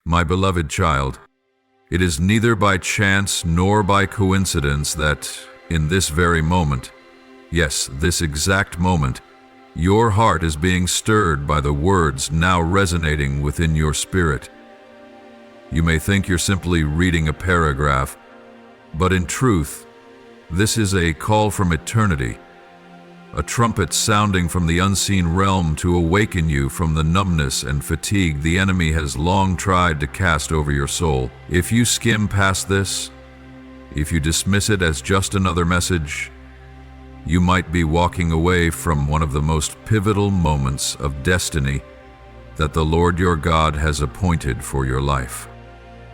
My beloved child, it is neither by chance nor by coincidence that, in this very moment, yes, this exact moment, your heart is being stirred by the words now resonating within your spirit. You may think you're simply reading a paragraph, but in truth, this is a call from eternity, a trumpet sounding from the unseen realm to awaken you from the numbness and fatigue the enemy has long tried to cast over your soul. If you skim past this, if you dismiss it as just another message, you might be walking away from one of the most pivotal moments of destiny that the Lord your God has appointed for your life.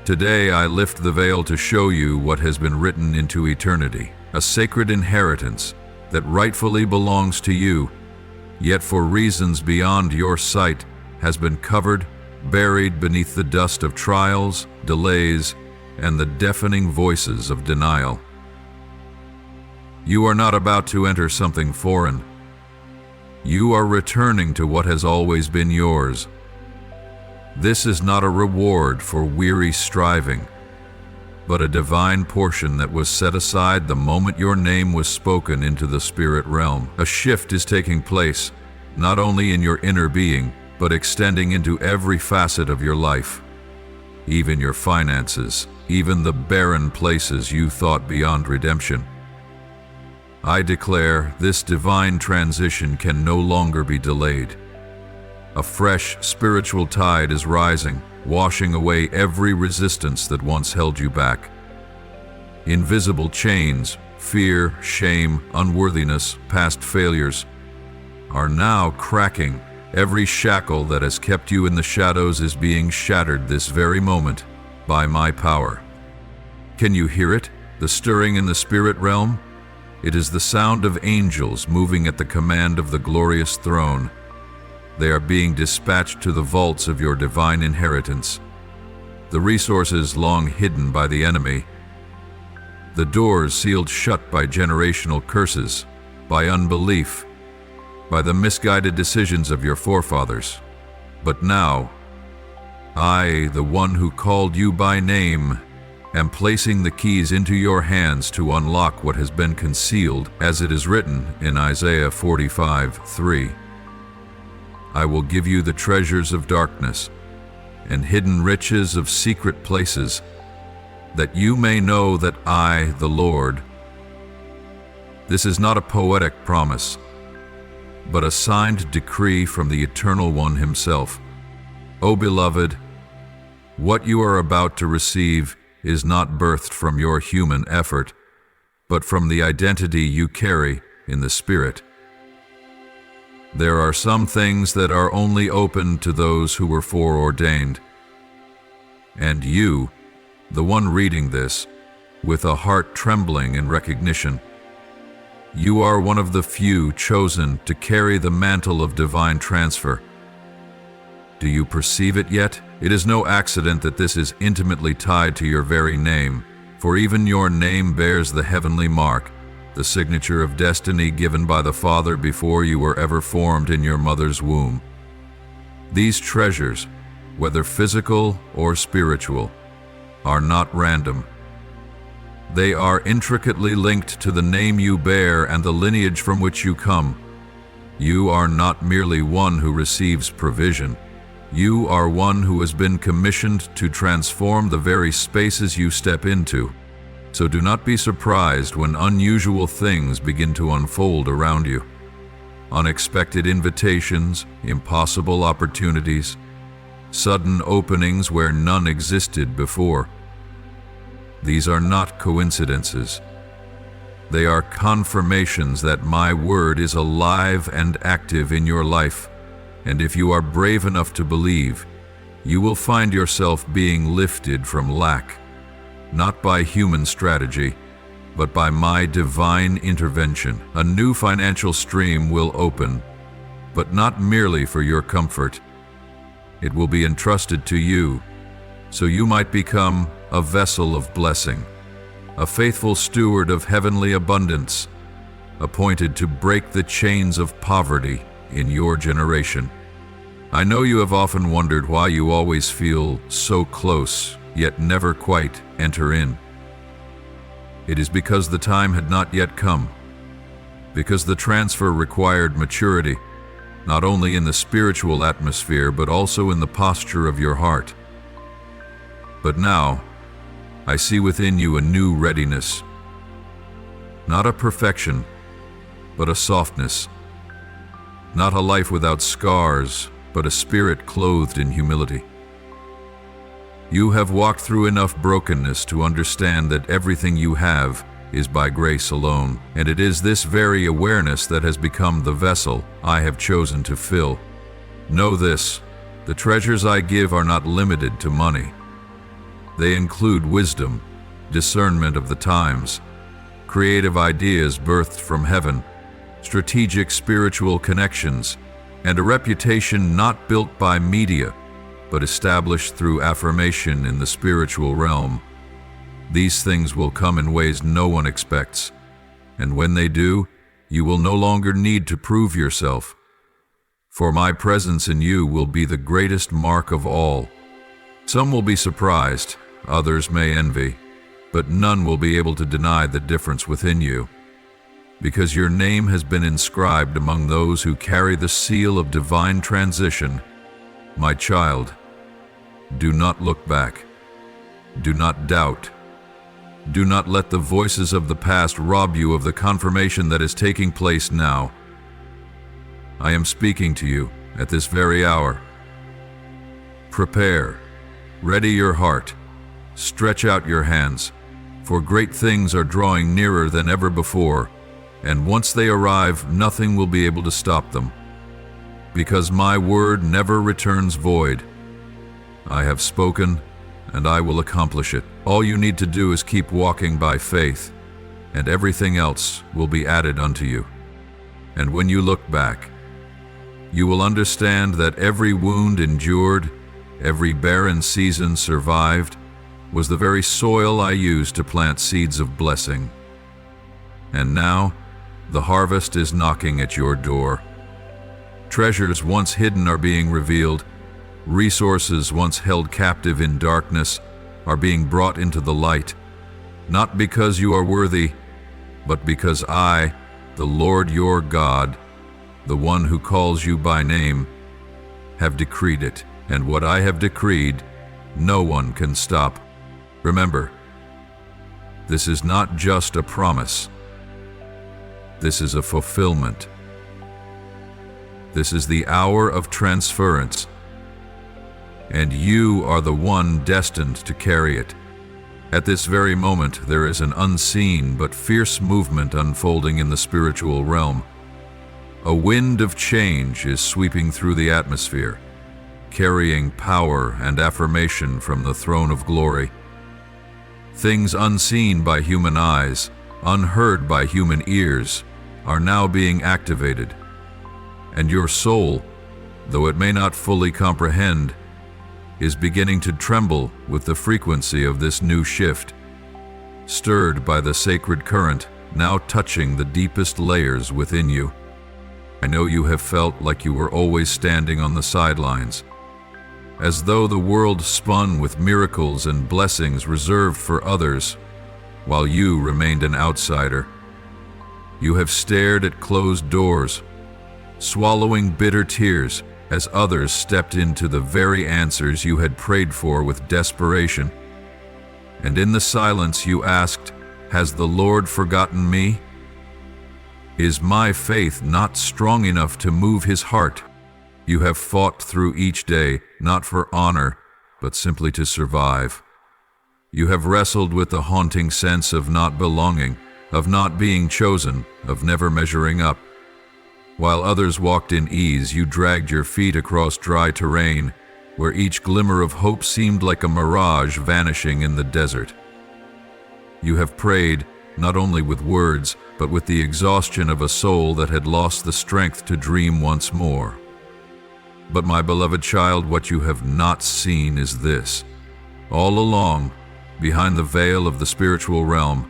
Today I lift the veil to show you what has been written into eternity, a sacred inheritance that rightfully belongs to you, yet for reasons beyond your sight has been covered, buried beneath the dust of trials, delays, and the deafening voices of denial. You are not about to enter something foreign. You are returning to what has always been yours. This is not a reward for weary striving, but a divine portion that was set aside the moment your name was spoken into the spirit realm. A shift is taking place, not only in your inner being, but extending into every facet of your life, even your finances, even the barren places you thought beyond redemption. I declare this divine transition can no longer be delayed. A fresh spiritual tide is rising, washing away every resistance that once held you back. Invisible chains, fear, shame, unworthiness, past failures, are now cracking. Every shackle that has kept you in the shadows is being shattered this very moment by my power. Can you hear it? The stirring in the spirit realm? It is the sound of angels moving at the command of the glorious throne. They are being dispatched to the vaults of your divine inheritance, the resources long hidden by the enemy, the doors sealed shut by generational curses, by unbelief, by the misguided decisions of your forefathers. But now, I, the one who called you by name, am placing the keys into your hands to unlock what has been concealed, as it is written in Isaiah 45:3. I will give you the treasures of darkness and hidden riches of secret places, that you may know that I, the Lord. This is not a poetic promise, but a signed decree from the Eternal One himself. O beloved, what you are about to receive is not birthed from your human effort, but from the identity you carry in the Spirit. There are some things that are only open to those who were foreordained. And you, the one reading this, with a heart trembling in recognition, you are one of the few chosen to carry the mantle of divine transfer. Do you perceive it yet? It is no accident that this is intimately tied to your very name, for even your name bears the heavenly mark, the signature of destiny given by the Father before you were ever formed in your mother's womb. These treasures, whether physical or spiritual, are not random. They are intricately linked to the name you bear and the lineage from which you come. You are not merely one who receives provision. You are one who has been commissioned to transform the very spaces you step into. So do not be surprised when unusual things begin to unfold around you. Unexpected invitations, impossible opportunities, sudden openings where none existed before. These are not coincidences. They are confirmations that my word is alive and active in your life, and if you are brave enough to believe, you will find yourself being lifted from lack, not by human strategy, but by my divine intervention. A new financial stream will open, but not merely for your comfort. It will be entrusted to you, so you might become a vessel of blessing, a faithful steward of heavenly abundance, appointed to break the chains of poverty in your generation. I know you have often wondered why you always feel so close, yet never quite enter in. It is because the time had not yet come, because the transfer required maturity, not only in the spiritual atmosphere, but also in the posture of your heart. But now, I see within you a new readiness, not a perfection, but a softness, not a life without scars, but a spirit clothed in humility. You have walked through enough brokenness to understand that everything you have is by grace alone, and it is this very awareness that has become the vessel I have chosen to fill. Know this, the treasures I give are not limited to money. They include wisdom, discernment of the times, creative ideas birthed from heaven, strategic spiritual connections, and a reputation not built by media, but established through affirmation in the spiritual realm. These things will come in ways no one expects, and when they do, you will no longer need to prove yourself. For my presence in you will be the greatest mark of all. Some will be surprised, others may envy, but none will be able to deny the difference within you, because your name has been inscribed among those who carry the seal of divine transition. My child, do not look back. Do not doubt. Do not let the voices of the past rob you of the confirmation that is taking place now. I am speaking to you at this very hour. Prepare, ready your heart, stretch out your hands, for great things are drawing nearer than ever before, and once they arrive, nothing will be able to stop them. Because my word never returns void. I have spoken, and I will accomplish it. All you need to do is keep walking by faith, and everything else will be added unto you. And when you look back, you will understand that every wound endured, every barren season survived, was the very soil I used to plant seeds of blessing. And now, the harvest is knocking at your door. Treasures once hidden are being revealed. Resources once held captive in darkness are being brought into the light, not because you are worthy, but because I, the Lord your God, the one who calls you by name, have decreed it, and what I have decreed, no one can stop. Remember, this is not just a promise. This is a fulfillment. This is the hour of transference, and you are the one destined to carry it. At this very moment, there is an unseen but fierce movement unfolding in the spiritual realm. A wind of change is sweeping through the atmosphere, carrying power and affirmation from the throne of glory. Things unseen by human eyes, unheard by human ears, are now being activated. And your soul, though it may not fully comprehend, is beginning to tremble with the frequency of this new shift, stirred by the sacred current now touching the deepest layers within you. I know you have felt like you were always standing on the sidelines, as though the world spun with miracles and blessings reserved for others, while you remained an outsider. You have stared at closed doors, swallowing bitter tears as others stepped into the very answers you had prayed for with desperation. And in the silence you asked, "Has the Lord forgotten me? Is my faith not strong enough to move his heart?" You have fought through each day, not for honor, but simply to survive. You have wrestled with the haunting sense of not belonging, of not being chosen, of never measuring up. While others walked in ease, you dragged your feet across dry terrain, where each glimmer of hope seemed like a mirage vanishing in the desert. You have prayed, not only with words, but with the exhaustion of a soul that had lost the strength to dream once more. But my beloved child, what you have not seen is this. All along, behind the veil of the spiritual realm,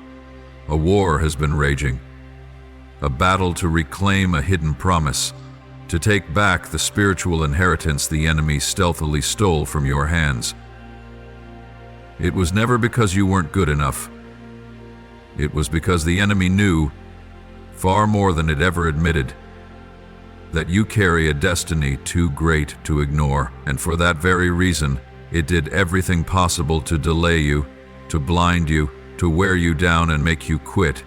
a war has been raging, a battle to reclaim a hidden promise, to take back the spiritual inheritance the enemy stealthily stole from your hands. It was never because you weren't good enough. It was because the enemy knew, far more than it ever admitted, that you carry a destiny too great to ignore, and for that very reason, it did everything possible to delay you, to blind you, to wear you down and make you quit,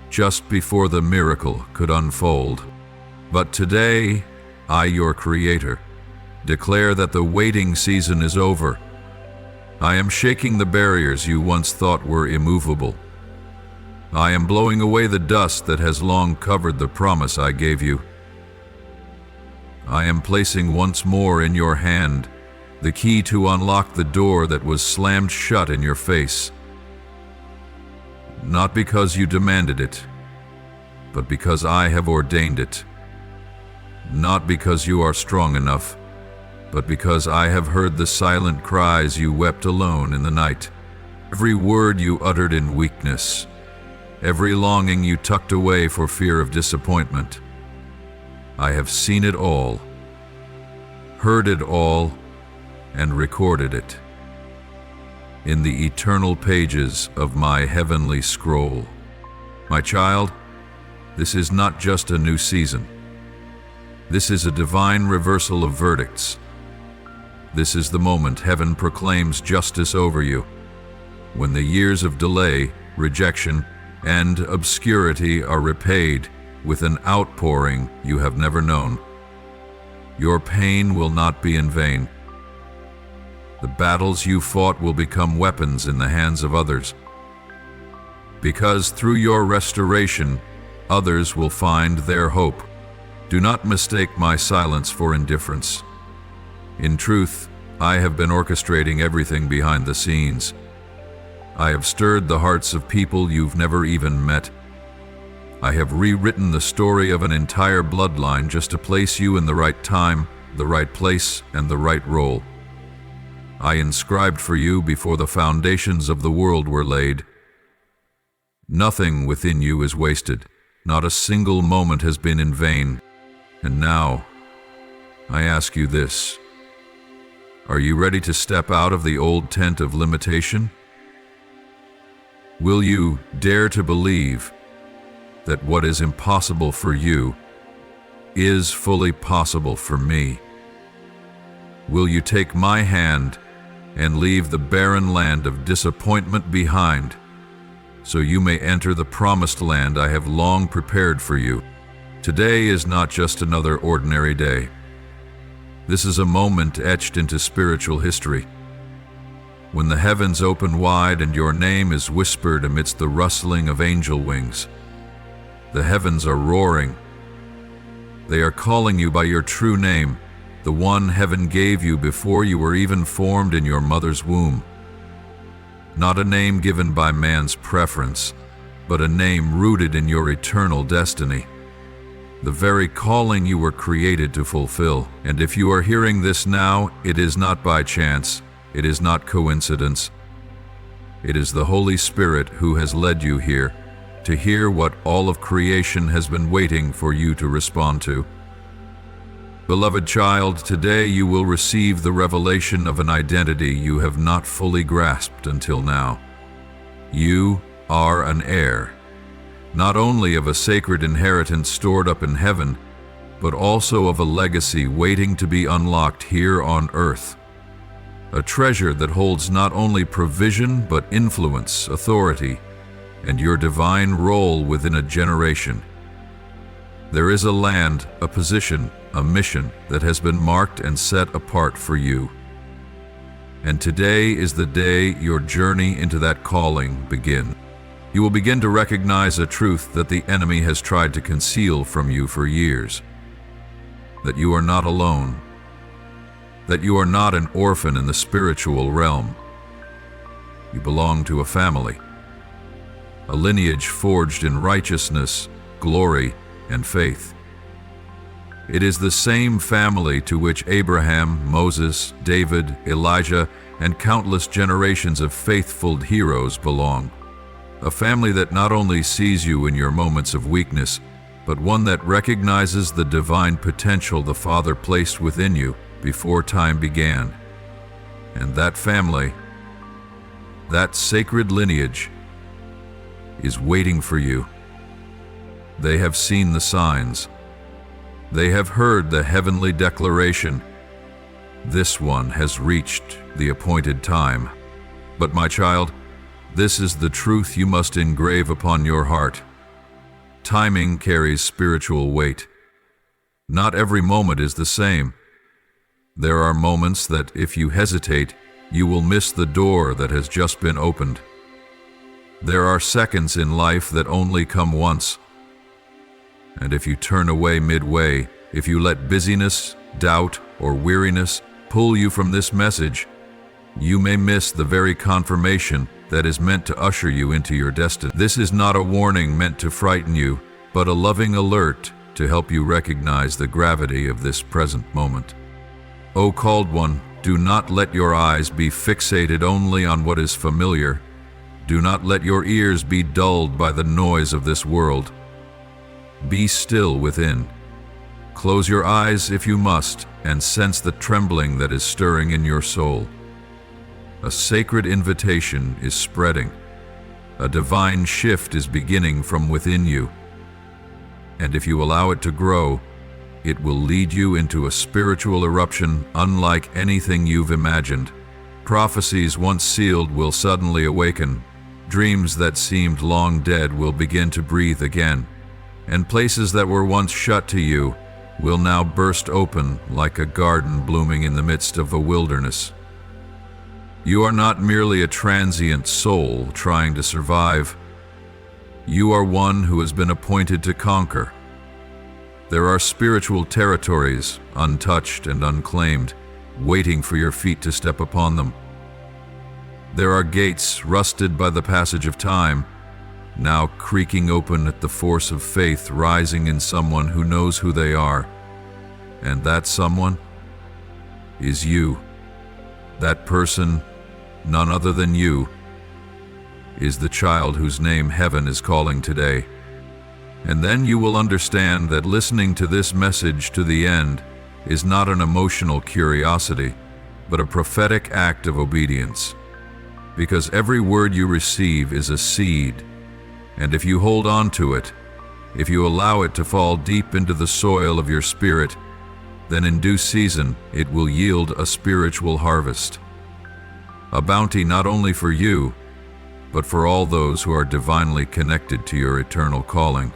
just before the miracle could unfold. But today, I, your Creator, declare that the waiting season is over. I am shaking the barriers you once thought were immovable. I am blowing away the dust that has long covered the promise I gave you. I am placing once more in your hand the key to unlock the door that was slammed shut in your face. Not because you demanded it, but because I have ordained it. Not because you are strong enough, but because I have heard the silent cries you wept alone in the night, every word you uttered in weakness, every longing you tucked away for fear of disappointment. I have seen it all, heard it all, and recorded it in the eternal pages of my heavenly scroll. My child, this is not just a new season. This is a divine reversal of verdicts. This is the moment heaven proclaims justice over you, when the years of delay, rejection, and obscurity are repaid with an outpouring you have never known. Your pain will not be in vain. The battles you fought will become weapons in the hands of others. Because through your restoration, others will find their hope. Do not mistake my silence for indifference. In truth, I have been orchestrating everything behind the scenes. I have stirred the hearts of people you've never even met. I have rewritten the story of an entire bloodline just to place you in the right time, the right place, and the right role. I inscribed for you before the foundations of the world were laid. Nothing within you is wasted. Not a single moment has been in vain. And now, I ask you this. Are you ready to step out of the old tent of limitation? Will you dare to believe that what is impossible for you is fully possible for me? Will you take my hand and leave the barren land of disappointment behind, so you may enter the promised land I have long prepared for you? Today is not just another ordinary day. This is a moment etched into spiritual history. When the heavens open wide and your name is whispered amidst the rustling of angel wings, the heavens are roaring. They are calling you by your true name, the one heaven gave you before you were even formed in your mother's womb. Not a name given by man's preference, but a name rooted in your eternal destiny, the very calling you were created to fulfill. And if you are hearing this now, it is not by chance, it is not coincidence. It is the Holy Spirit who has led you here to hear what all of creation has been waiting for you to respond to. Beloved child, today you will receive the revelation of an identity you have not fully grasped until now. You are an heir, not only of a sacred inheritance stored up in heaven, but also of a legacy waiting to be unlocked here on earth. A treasure that holds not only provision, but influence, authority, and your divine role within a generation. There is a land, a position, a mission that has been marked and set apart for you. And today is the day your journey into that calling begins. You will begin to recognize a truth that the enemy has tried to conceal from you for years. That you are not alone. That you are not an orphan in the spiritual realm. You belong to a family. A lineage forged in righteousness, glory, and faith. It is the same family to which Abraham, Moses, David, Elijah, and countless generations of faithful heroes belong. A family that not only sees you in your moments of weakness, but one that recognizes the divine potential the Father placed within you before time began. And that family, that sacred lineage, is waiting for you. They have seen the signs. They have heard the heavenly declaration. This one has reached the appointed time. But my child, this is the truth you must engrave upon your heart. Timing carries spiritual weight. Not every moment is the same. There are moments that, if you hesitate, you will miss the door that has just been opened. There are seconds in life that only come once. And if you turn away midway, if you let busyness, doubt, or weariness pull you from this message, you may miss the very confirmation that is meant to usher you into your destiny. This is not a warning meant to frighten you, but a loving alert to help you recognize the gravity of this present moment. O called one, do not let your eyes be fixated only on what is familiar. Do not let your ears be dulled by the noise of this world. Be still within. Close your eyes if you must, and sense the trembling that is stirring in your soul. A sacred invitation is spreading. A divine shift is beginning from within you. And if you allow it to grow, it will lead you into a spiritual eruption unlike anything you've imagined. Prophecies once sealed will suddenly awaken. Dreams that seemed long dead will begin to breathe again. And places that were once shut to you will now burst open like a garden blooming in the midst of a wilderness. You are not merely a transient soul trying to survive. You are one who has been appointed to conquer. There are spiritual territories, untouched and unclaimed, waiting for your feet to step upon them. There are gates rusted by the passage of time, now creaking open at the force of faith rising in someone who knows who they are. And that someone is you. That person, none other than you, is the child whose name heaven is calling today. And then you will understand that listening to this message to the end is not an emotional curiosity, but a prophetic act of obedience. Because every word you receive is a seed, and if you hold on to it, if you allow it to fall deep into the soil of your spirit, then in due season it will yield a spiritual harvest. A bounty not only for you, but for all those who are divinely connected to your eternal calling.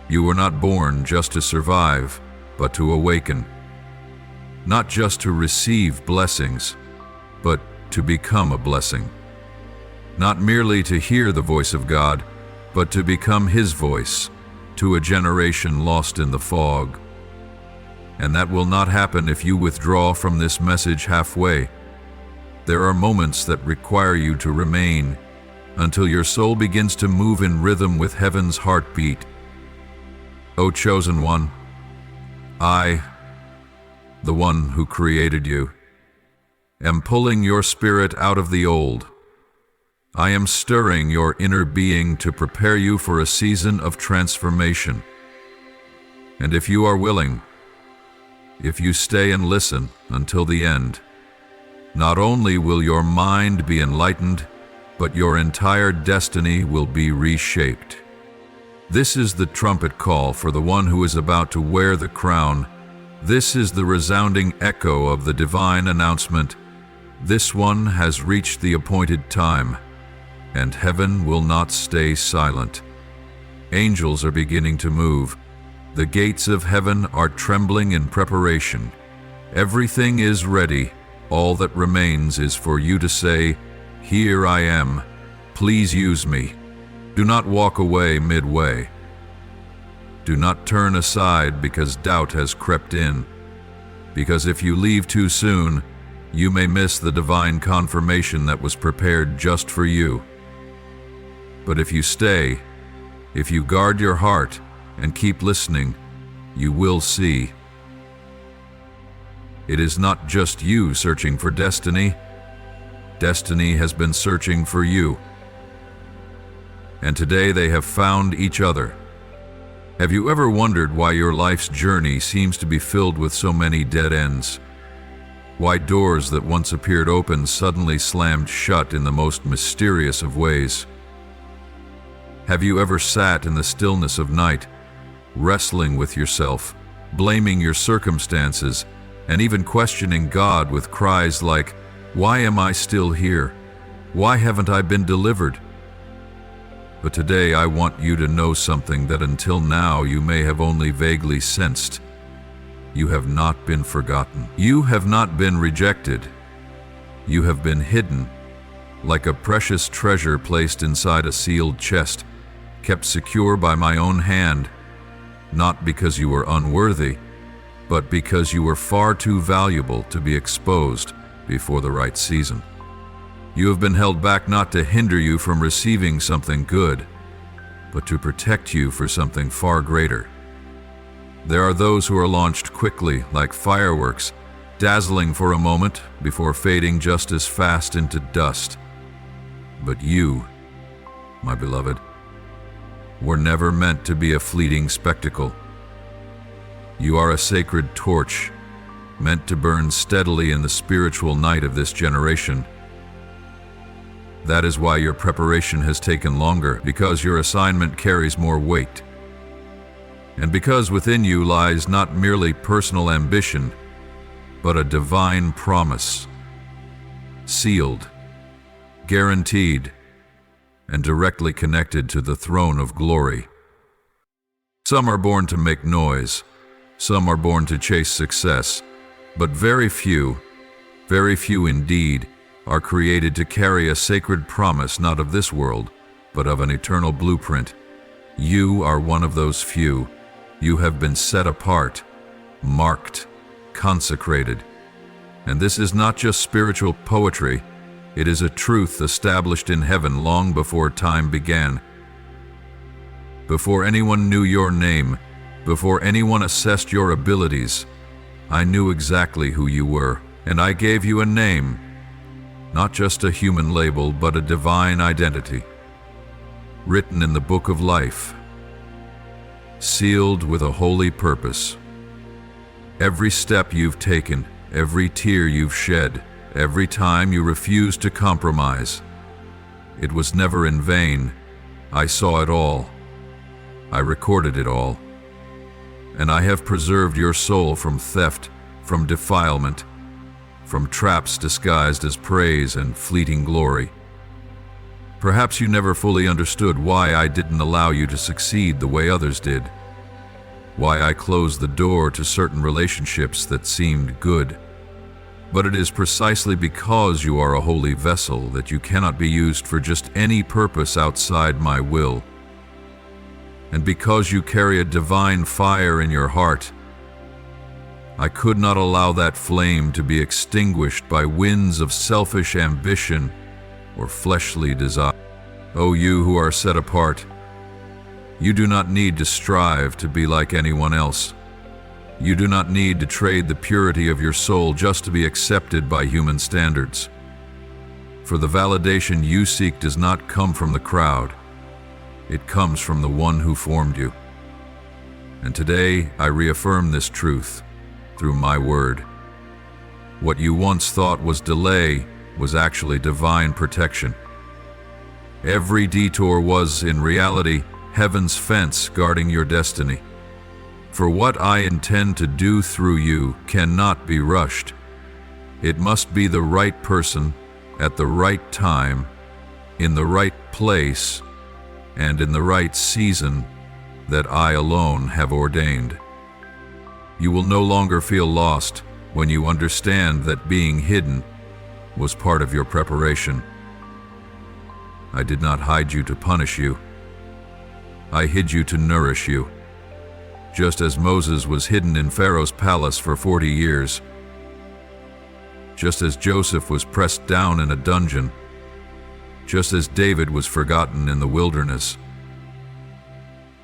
You were not born just to survive, but to awaken. Not just to receive blessings, but to become a blessing. Not merely to hear the voice of God, but to become His voice to a generation lost in the fog. And that will not happen if you withdraw from this message halfway. There are moments that require you to remain until your soul begins to move in rhythm with heaven's heartbeat. O chosen one, I, the one who created you, am pulling your spirit out of the old. I am stirring your inner being to prepare you for a season of transformation. And if you are willing, if you stay and listen until the end, not only will your mind be enlightened, but your entire destiny will be reshaped. This is the trumpet call for the one who is about to wear the crown. This is the resounding echo of the divine announcement. This one has reached the appointed time, and heaven will not stay silent. Angels are beginning to move. The gates of heaven are trembling in preparation. Everything is ready. All that remains is for you to say, "Here I am. Please use me." Do not walk away midway. Do not turn aside because doubt has crept in. Because if you leave too soon, you may miss the divine confirmation that was prepared just for you. But if you stay, if you guard your heart and keep listening, you will see. It is not just you searching for destiny. Destiny has been searching for you. And today they have found each other. Have you ever wondered why your life's journey seems to be filled with so many dead ends? Why doors that once appeared open suddenly slammed shut in the most mysterious of ways? Have you ever sat in the stillness of night, wrestling with yourself, blaming your circumstances, and even questioning God with cries like, "Why am I still here? Why haven't I been delivered?" But today I want you to know something that until now you may have only vaguely sensed. You have not been forgotten. You have not been rejected. You have been hidden, like a precious treasure placed inside a sealed chest, kept secure by my own hand, not because you were unworthy, but because you were far too valuable to be exposed before the right season. You have been held back not to hinder you from receiving something good, but to protect you for something far greater. There are those who are launched quickly like fireworks, dazzling for a moment before fading just as fast into dust. But you, my beloved, were never meant to be a fleeting spectacle. You are a sacred torch, meant to burn steadily in the spiritual night of this generation. That is why your preparation has taken longer, because your assignment carries more weight. And because within you lies not merely personal ambition, but a divine promise, sealed, guaranteed, and directly connected to the throne of glory. Some are born to make noise, some are born to chase success, but very few indeed, are created to carry a sacred promise not of this world, but of an eternal blueprint. You are one of those few. You have been set apart, marked, consecrated. And this is not just spiritual poetry, it is a truth established in heaven long before time began. Before anyone knew your name, before anyone assessed your abilities, I knew exactly who you were, and I gave you a name. Not just a human label, but a divine identity, written in the book of life, sealed with a holy purpose. Every step you've taken, every tear you've shed, every time you refused to compromise, it was never in vain. I saw it all. I recorded it all. And I have preserved your soul from theft, from defilement, from traps disguised as praise and fleeting glory. Perhaps you never fully understood why I didn't allow you to succeed the way others did, why I closed the door to certain relationships that seemed good. But it is precisely because you are a holy vessel that you cannot be used for just any purpose outside my will. And because you carry a divine fire in your heart, I could not allow that flame to be extinguished by winds of selfish ambition or fleshly desire. O you who are set apart, you do not need to strive to be like anyone else. You do not need to trade the purity of your soul just to be accepted by human standards. For the validation you seek does not come from the crowd. It comes from the one who formed you. And today I reaffirm this truth through my word. What you once thought was delay was actually divine protection. Every detour was, in reality, heaven's fence guarding your destiny. For what I intend to do through you cannot be rushed. It must be the right person, at the right time, in the right place, and in the right season that I alone have ordained. You will no longer feel lost when you understand that being hidden was part of your preparation. I did not hide you to punish you. I hid you to nourish you. Just as Moses was hidden in Pharaoh's palace for 40 years. Just as Joseph was pressed down in a dungeon. Just as David was forgotten in the wilderness.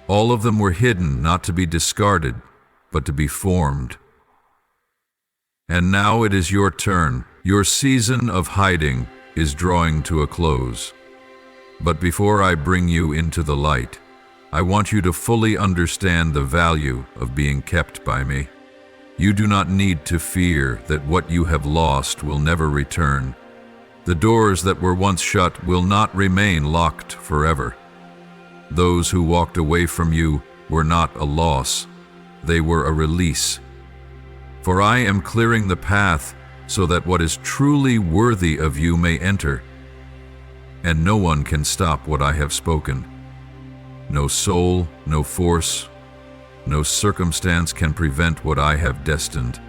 All of them were hidden not to be discarded, but to be formed. And now it is your turn. Your season of hiding is drawing to a close. But before I bring you into the light, I want you to fully understand the value of being kept by me. You do not need to fear that what you have lost will never return. The doors that were once shut will not remain locked forever. Those who walked away from you were not a loss, they were a release. For I am clearing the path so that what is truly worthy of you may enter, and no one can stop what I have spoken. No soul, no force, no circumstance can prevent what I have destined,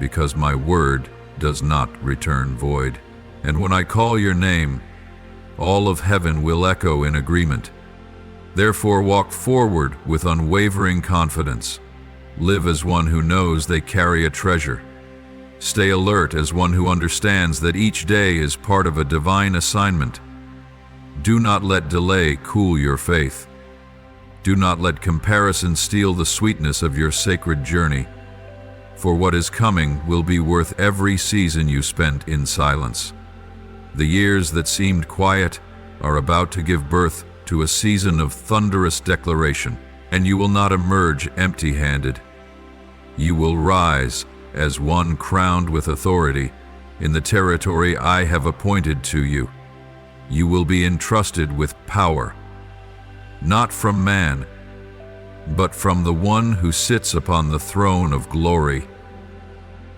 because my word does not return void. And when I call your name, all of heaven will echo in agreement. Therefore walk forward with unwavering confidence. Live as one who knows they carry a treasure. Stay alert as one who understands that each day is part of a divine assignment. Do not let delay cool your faith. Do not let comparison steal the sweetness of your sacred journey, for what is coming will be worth every season you spent in silence. The years that seemed quiet are about to give birth to a season of thunderous declaration, and you will not emerge empty-handed. You will rise as one crowned with authority in the territory I have appointed to you. You will be entrusted with power, not from man, but from the one who sits upon the throne of glory.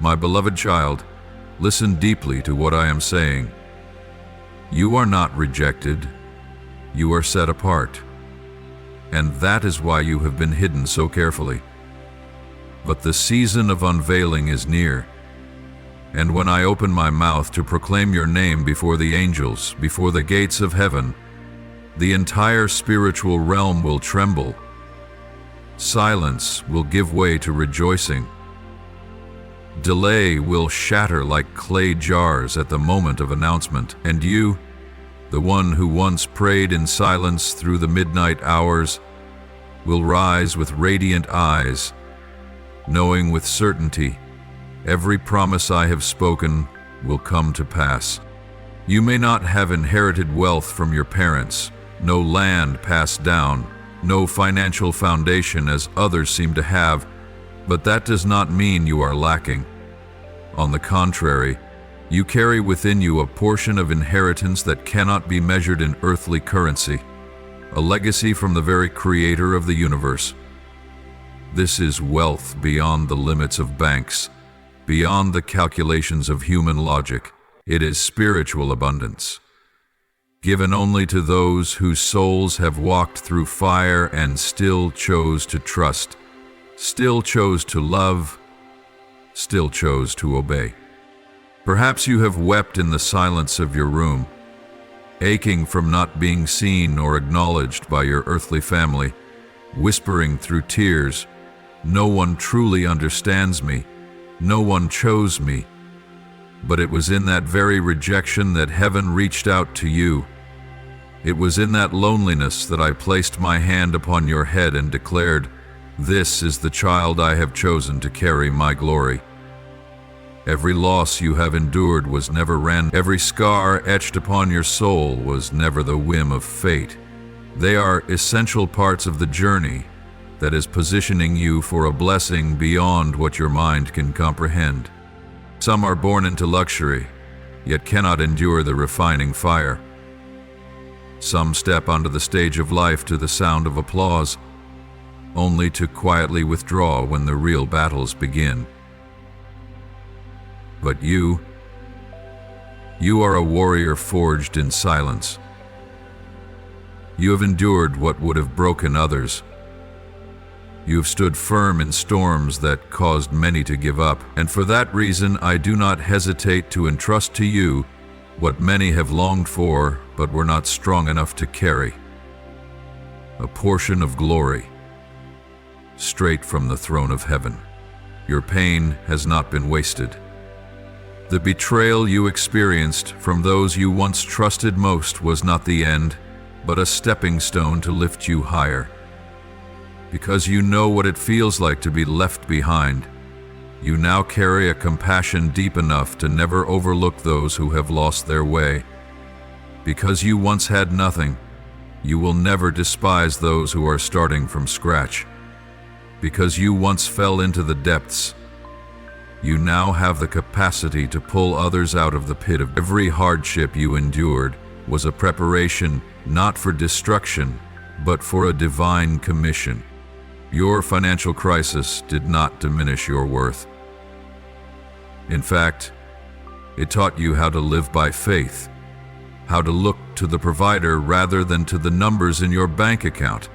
My beloved child, listen deeply to what I am saying. You are not rejected, you are set apart, and that is why you have been hidden so carefully. But the season of unveiling is near, and when I open my mouth to proclaim your name before the angels, before the gates of heaven, the entire spiritual realm will tremble. Silence will give way to rejoicing. Delay will shatter like clay jars at the moment of announcement, and you, the one who once prayed in silence through the midnight hours, will rise with radiant eyes, knowing with certainty every promise I have spoken will come to pass. You may not have inherited wealth from your parents, no land passed down, no financial foundation as others seem to have, but that does not mean you are lacking. On the contrary, you carry within you a portion of inheritance that cannot be measured in earthly currency, a legacy from the very creator of the universe. This is wealth beyond the limits of banks, beyond the calculations of human logic. It is spiritual abundance, given only to those whose souls have walked through fire and still chose to trust, still chose to love, still chose to obey. Perhaps you have wept in the silence of your room, aching from not being seen or acknowledged by your earthly family, whispering through tears, "No one truly understands me, no one chose me." But it was in that very rejection that heaven reached out to you. It was in that loneliness that I placed my hand upon your head and declared, "This is the child I have chosen to carry my glory." Every loss you have endured was never random. Every scar etched upon your soul was never the whim of fate. They are essential parts of the journey that is positioning you for a blessing beyond what your mind can comprehend. Some are born into luxury, yet cannot endure the refining fire. Some step onto the stage of life to the sound of applause, only to quietly withdraw when the real battles begin. But you are a warrior forged in silence. You have endured what would have broken others. You have stood firm in storms that caused many to give up, and for that reason I do not hesitate to entrust to you what many have longed for but were not strong enough to carry. A portion of glory, straight from the throne of heaven. Your pain has not been wasted. The betrayal you experienced from those you once trusted most was not the end, but a stepping stone to lift you higher. Because you know what it feels like to be left behind, you now carry a compassion deep enough to never overlook those who have lost their way. Because you once had nothing, you will never despise those who are starting from scratch. Because you once fell into the depths, you now have the capacity to pull others out of the pit of every hardship you endured was a preparation not for destruction, but for a divine commission. Your financial crisis did not diminish your worth. In fact, it taught you how to live by faith, how to look to the provider rather than to the numbers in your bank account.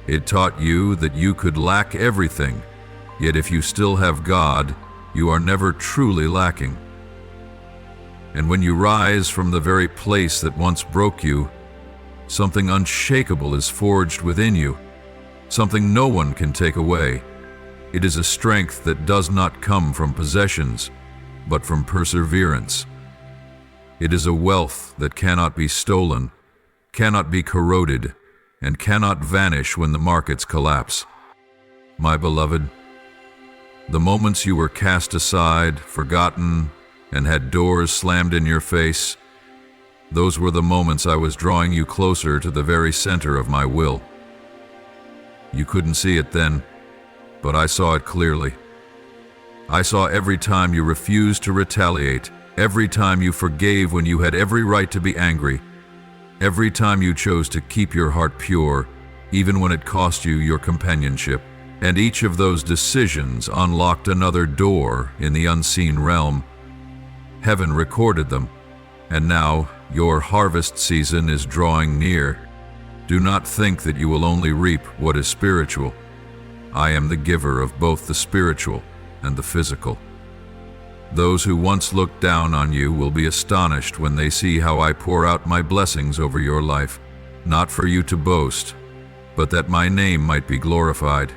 It taught you that you could lack everything, yet if you still have God, you are never truly lacking. And when you rise from the very place that once broke you, something unshakable is forged within you, something no one can take away. It is a strength that does not come from possessions, but from perseverance. It is a wealth that cannot be stolen, cannot be corroded, and cannot vanish when the markets collapse. My beloved, the moments you were cast aside, forgotten, and had doors slammed in your face, those were the moments I was drawing you closer to the very center of my will. You couldn't see it then, but I saw it clearly. I saw every time you refused to retaliate, every time you forgave when you had every right to be angry, every time you chose to keep your heart pure, even when it cost you your companionship. And each of those decisions unlocked another door in the unseen realm. Heaven recorded them, and now your harvest season is drawing near. Do not think that you will only reap what is spiritual. I am the giver of both the spiritual and the physical. Those who once looked down on you will be astonished when they see how I pour out my blessings over your life, not for you to boast, but that my name might be glorified.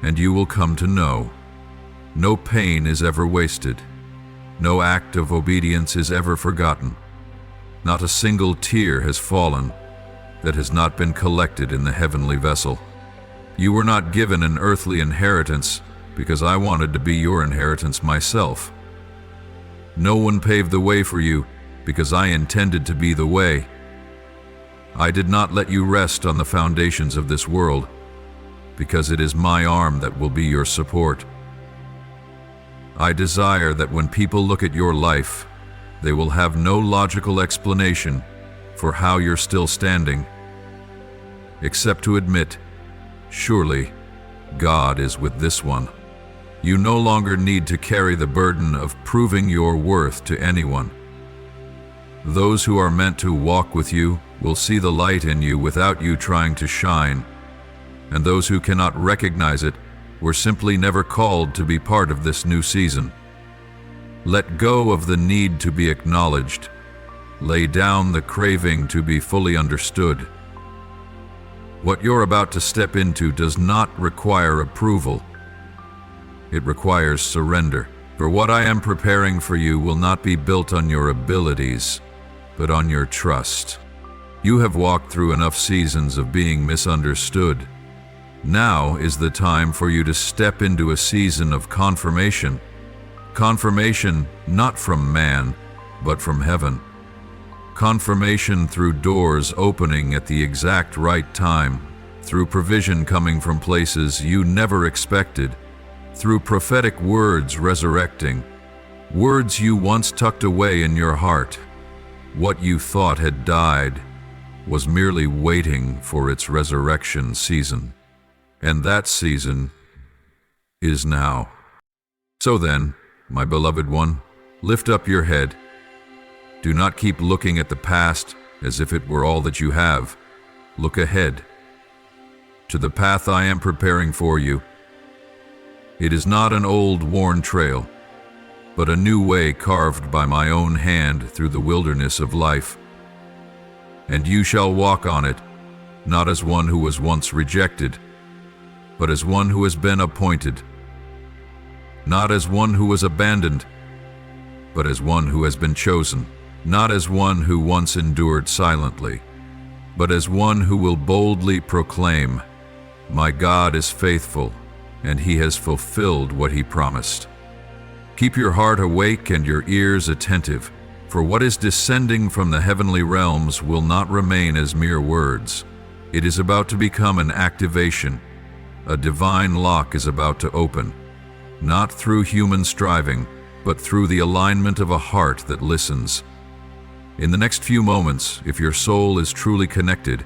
And you will come to know, no pain is ever wasted, no act of obedience is ever forgotten, not a single tear has fallen that has not been collected in the heavenly vessel. You were not given an earthly inheritance because I wanted to be your inheritance myself. No one paved the way for you because I intended to be the way. I did not let you rest on the foundations of this world because it is my arm that will be your support. I desire that when people look at your life, they will have no logical explanation for how you're still standing, except to admit, surely God is with this one. You no longer need to carry the burden of proving your worth to anyone. Those who are meant to walk with you will see the light in you without you trying to shine, and those who cannot recognize it were simply never called to be part of this new season. Let go of the need to be acknowledged. Lay down the craving to be fully understood. What you're about to step into does not require approval. It requires surrender. For what I am preparing for you will not be built on your abilities, but on your trust. You have walked through enough seasons of being misunderstood. Now is the time for you to step into a season of confirmation. Confirmation not from man, but from heaven. Confirmation through doors opening at the exact right time, through provision coming from places you never expected, through prophetic words resurrecting, words you once tucked away in your heart. What you thought had died was merely waiting for its resurrection season. And that season is now. So then, my beloved one, lift up your head. Do not keep looking at the past as if it were all that you have. Look ahead to the path I am preparing for you. It is not an old, worn trail, but a new way carved by my own hand through the wilderness of life. And you shall walk on it, not as one who was once rejected, but as one who has been appointed. Not as one who was abandoned, but as one who has been chosen. Not as one who once endured silently, but as one who will boldly proclaim, "My God is faithful, and He has fulfilled what He promised." Keep your heart awake and your ears attentive, For what is descending from the heavenly realms will not remain as mere words. It is about to become an activation. A divine lock is about to open, not through human striving, but through the alignment of a heart that listens. In the next few moments, if your soul is truly connected,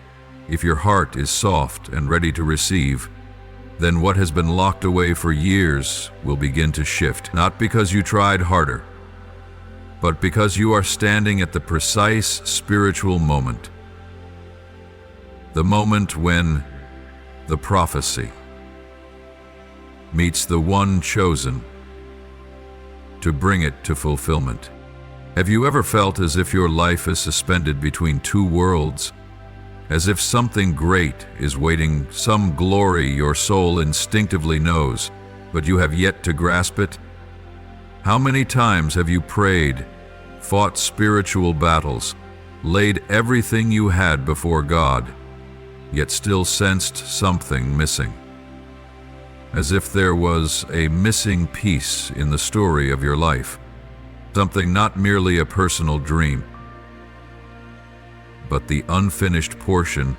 if your heart is soft and ready to receive, then what has been locked away for years will begin to shift, not because you tried harder, but because you are standing at the precise spiritual moment. The moment when the prophecy meets the one chosen to bring it to fulfillment. Have you ever felt as if your life is suspended between two worlds? As if something great is waiting, some glory your soul instinctively knows, but you have yet to grasp it? How many times have you prayed, fought spiritual battles, laid everything you had before God, yet still sensed something missing? As if there was a missing piece in the story of your life, something not merely a personal dream, but the unfinished portion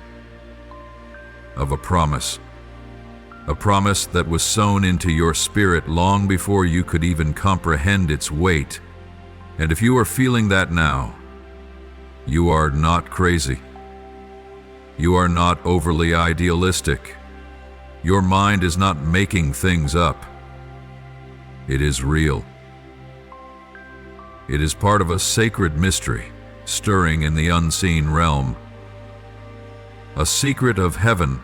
of a promise that was sown into your spirit long before you could even comprehend its weight. And if you are feeling that now, you are not crazy. You are not overly idealistic. Your mind is not making things up. It is real. It is part of a sacred mystery stirring in the unseen realm. A secret of heaven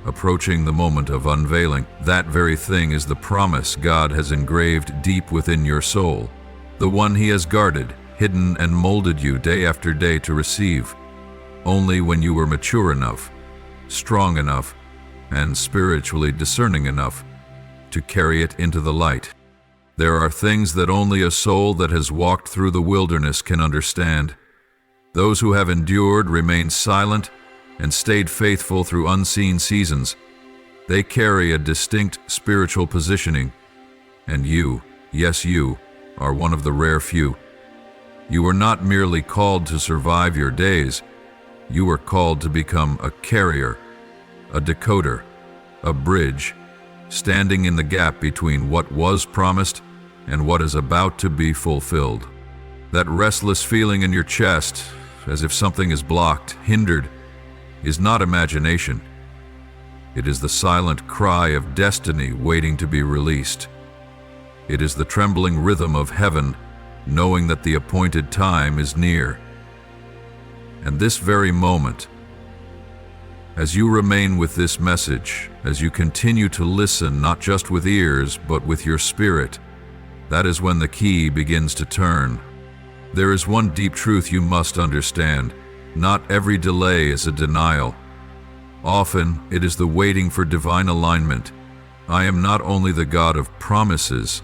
approaching the moment of unveiling. That very thing is the promise God has engraved deep within your soul, the one He has guarded, hidden, and molded you day after day to receive, only when you were mature enough, strong enough, and spiritually discerning enough to carry it into the light. There are things that only a soul that has walked through the wilderness can understand. Those who have endured, remained silent, and stayed faithful through unseen seasons. They carry a distinct spiritual positioning, and you, yes you, are one of the rare few. You were not merely called to survive your days, you were called to become a carrier, a decoder, a bridge, standing in the gap between what was promised and what is about to be fulfilled. That restless feeling in your chest, as if something is blocked, hindered, is not imagination. It is the silent cry of destiny waiting to be released. It is the trembling rhythm of heaven, knowing that the appointed time is near. And this very moment, as you remain with this message, as you continue to listen not just with ears but with your spirit, that is when the key begins to turn. There is one deep truth you must understand. Not every delay is a denial. Often it is the waiting for divine alignment. I am not only the God of promises,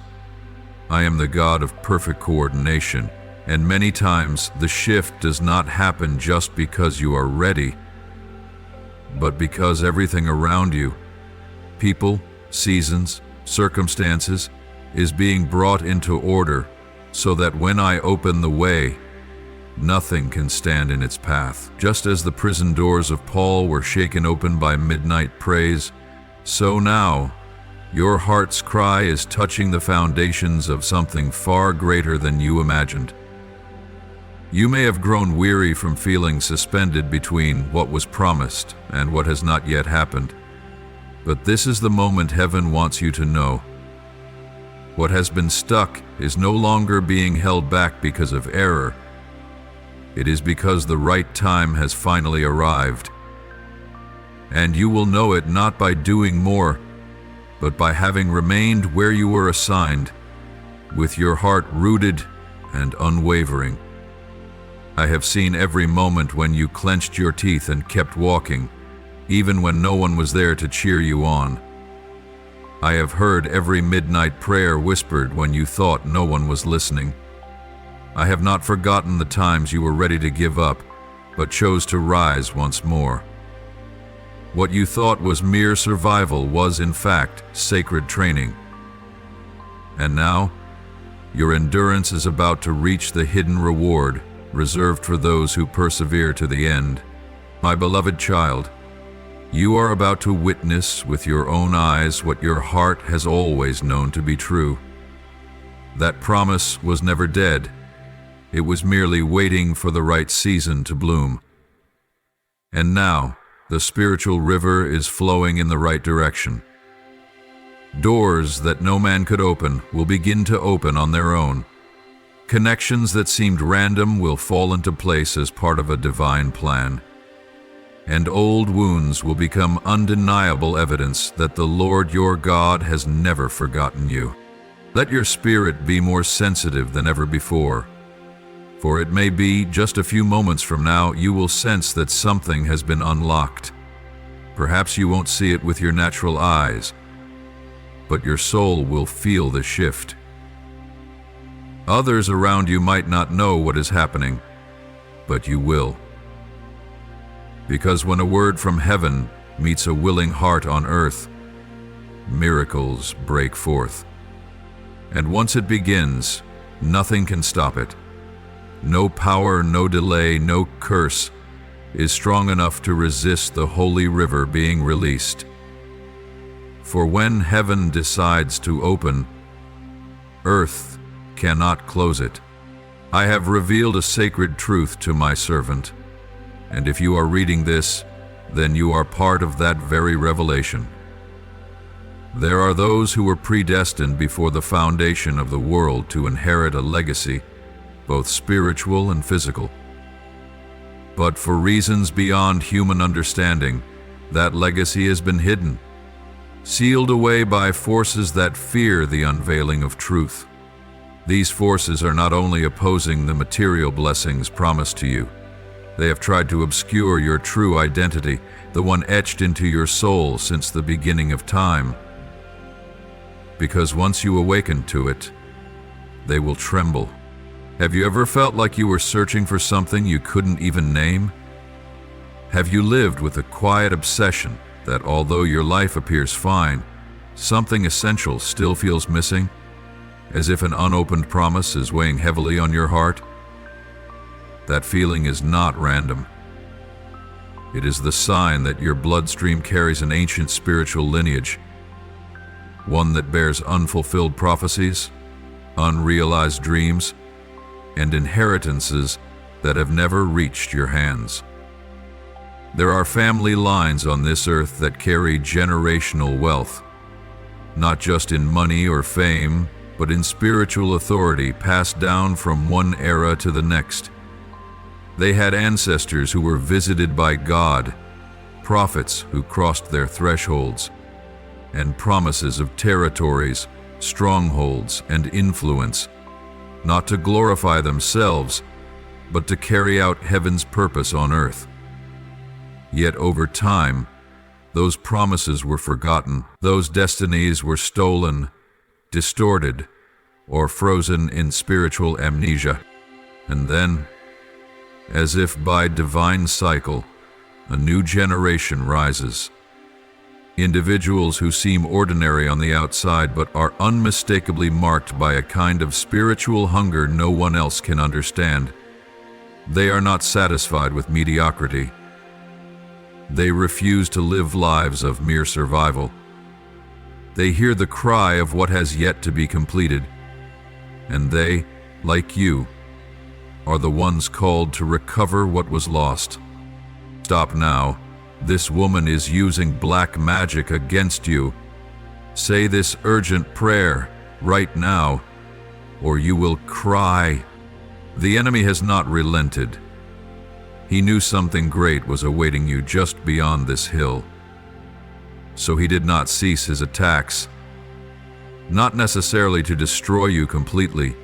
I am the God of perfect coordination. And many times the shift does not happen just because you are ready, but because everything around you, people, seasons, circumstances, is being brought into order so that when I open the way, nothing can stand in its path. Just as the prison doors of Paul were shaken open by midnight praise, so now your heart's cry is touching the foundations of something far greater than you imagined. You may have grown weary from feeling suspended between what was promised and what has not yet happened, but this is the moment heaven wants you to know. What has been stuck is no longer being held back because of error. It is because the right time has finally arrived. And you will know it not by doing more, but by having remained where you were assigned, with your heart rooted and unwavering. I have seen every moment when you clenched your teeth and kept walking, even when no one was there to cheer you on. I have heard every midnight prayer whispered when you thought no one was listening. I have not forgotten the times you were ready to give up, but chose to rise once more. What you thought was mere survival was, in fact, sacred training. And now, Your endurance is about to reach the hidden reward reserved for those who persevere to the end. My beloved child, you are about to witness with your own eyes what your heart has always known to be true. That promise was never dead. It was merely waiting for the right season to bloom. And now, the spiritual river is flowing in the right direction. Doors that no man could open will begin to open on their own. Connections that seemed random will fall into place as part of a divine plan. And old wounds will become undeniable evidence that the Lord your God has never forgotten you. Let your spirit be more sensitive than ever before, for it may be just a few moments from now you will sense that something has been unlocked. Perhaps you won't see it with your natural eyes, but your soul will feel the shift. Others around you might not know what is happening, but you will. Because when a word from heaven meets a willing heart on earth, miracles break forth. And once it begins, nothing can stop it. No power, no delay, no curse is strong enough to resist the holy river being released. For when heaven decides to open, earth cannot close it. I have revealed a sacred truth to my servant, and if you are reading this, then you are part of that very revelation. There are those who were predestined before the foundation of the world to inherit a legacy, both spiritual and physical. But for reasons beyond human understanding, that legacy has been hidden, sealed away by forces that fear the unveiling of truth. These forces are not only opposing the material blessings promised to you, they have tried to obscure your true identity, the one etched into your soul since the beginning of time. Because once you awaken to it, they will tremble. Have you ever felt like you were searching for something you couldn't even name? Have you lived with a quiet obsession that although your life appears fine, something essential still feels missing, as if an unopened promise is weighing heavily on your heart? That feeling is not random. It is the sign that your bloodstream carries an ancient spiritual lineage, one that bears unfulfilled prophecies, unrealized dreams, and inheritances that have never reached your hands. There are family lines on this earth that carry generational wealth, not just in money or fame, but in spiritual authority passed down from one era to the next. They had ancestors who were visited by God, prophets who crossed their thresholds, and promises of territories, strongholds, and influence, not to glorify themselves, but to carry out heaven's purpose on earth. Yet over time, those promises were forgotten, those destinies were stolen, distorted, or frozen in spiritual amnesia. And then, as if by divine cycle, a new generation rises. Individuals who seem ordinary on the outside but are unmistakably marked by a kind of spiritual hunger no one else can understand. They are not satisfied with mediocrity. They refuse to live lives of mere survival. They hear the cry of what has yet to be completed, and they, like you, are the ones called to recover what was lost. Stop now. This woman is using black magic against you. Say this urgent prayer right now, or you will cry. The enemy has not relented. He knew something great was awaiting you just beyond this hill. So he did not cease his attacks, not necessarily to destroy you completely,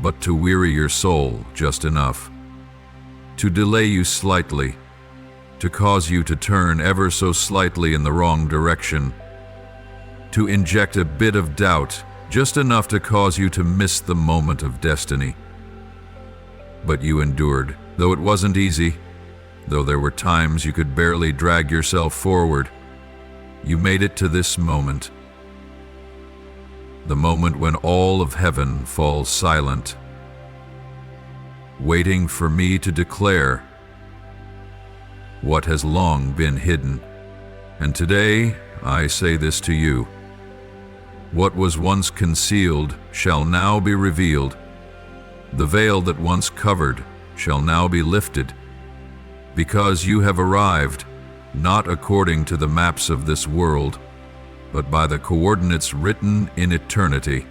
but to weary your soul just enough, to delay you slightly, to cause you to turn ever so slightly in the wrong direction, to inject a bit of doubt, just enough to cause you to miss the moment of destiny. But you endured, though it wasn't easy, though there were times you could barely drag yourself forward. You made it to this moment. the moment when all of heaven falls silent, waiting for me to declare what has long been hidden. And today I say this to you: what was once concealed shall now be revealed. The veil that once covered shall now be lifted, because you have arrived, not according to the maps of this world, but by the coordinates written in eternity.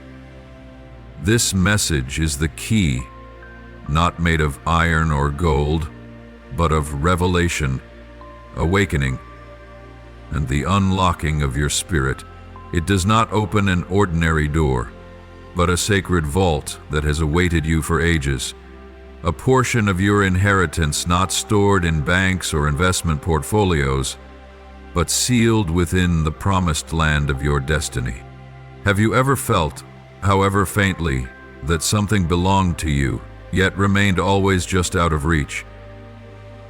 This message is the key, not made of iron or gold, but of revelation, awakening, and the unlocking of your spirit. It does not open an ordinary door, but a sacred vault that has awaited you for ages, a portion of your inheritance not stored in banks or investment portfolios, but sealed within the promised land of your destiny. Have you ever felt, however faintly, that something belonged to you, yet remained always just out of reach?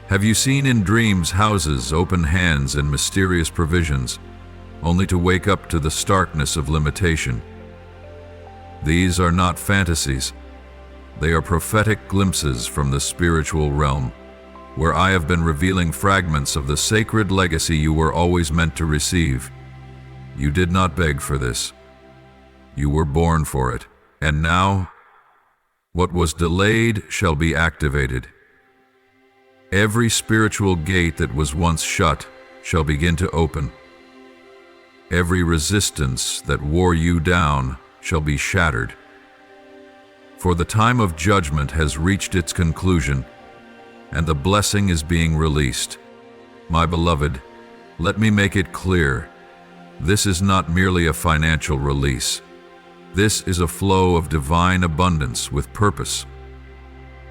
Have you seen in dreams houses, open hands, and mysterious provisions, only to wake up to the starkness of limitation? These are not fantasies. They are prophetic glimpses from the spiritual realm, where I have been revealing fragments of the sacred legacy you were always meant to receive. You did not beg for this. You were born for it. And now, what was delayed shall be activated. Every spiritual gate that was once shut shall begin to open. Every resistance that wore you down shall be shattered. For the time of judgment has reached its conclusion, and the blessing is being released. My beloved, let me make it clear, this is not merely a financial release. This is a flow of divine abundance with purpose.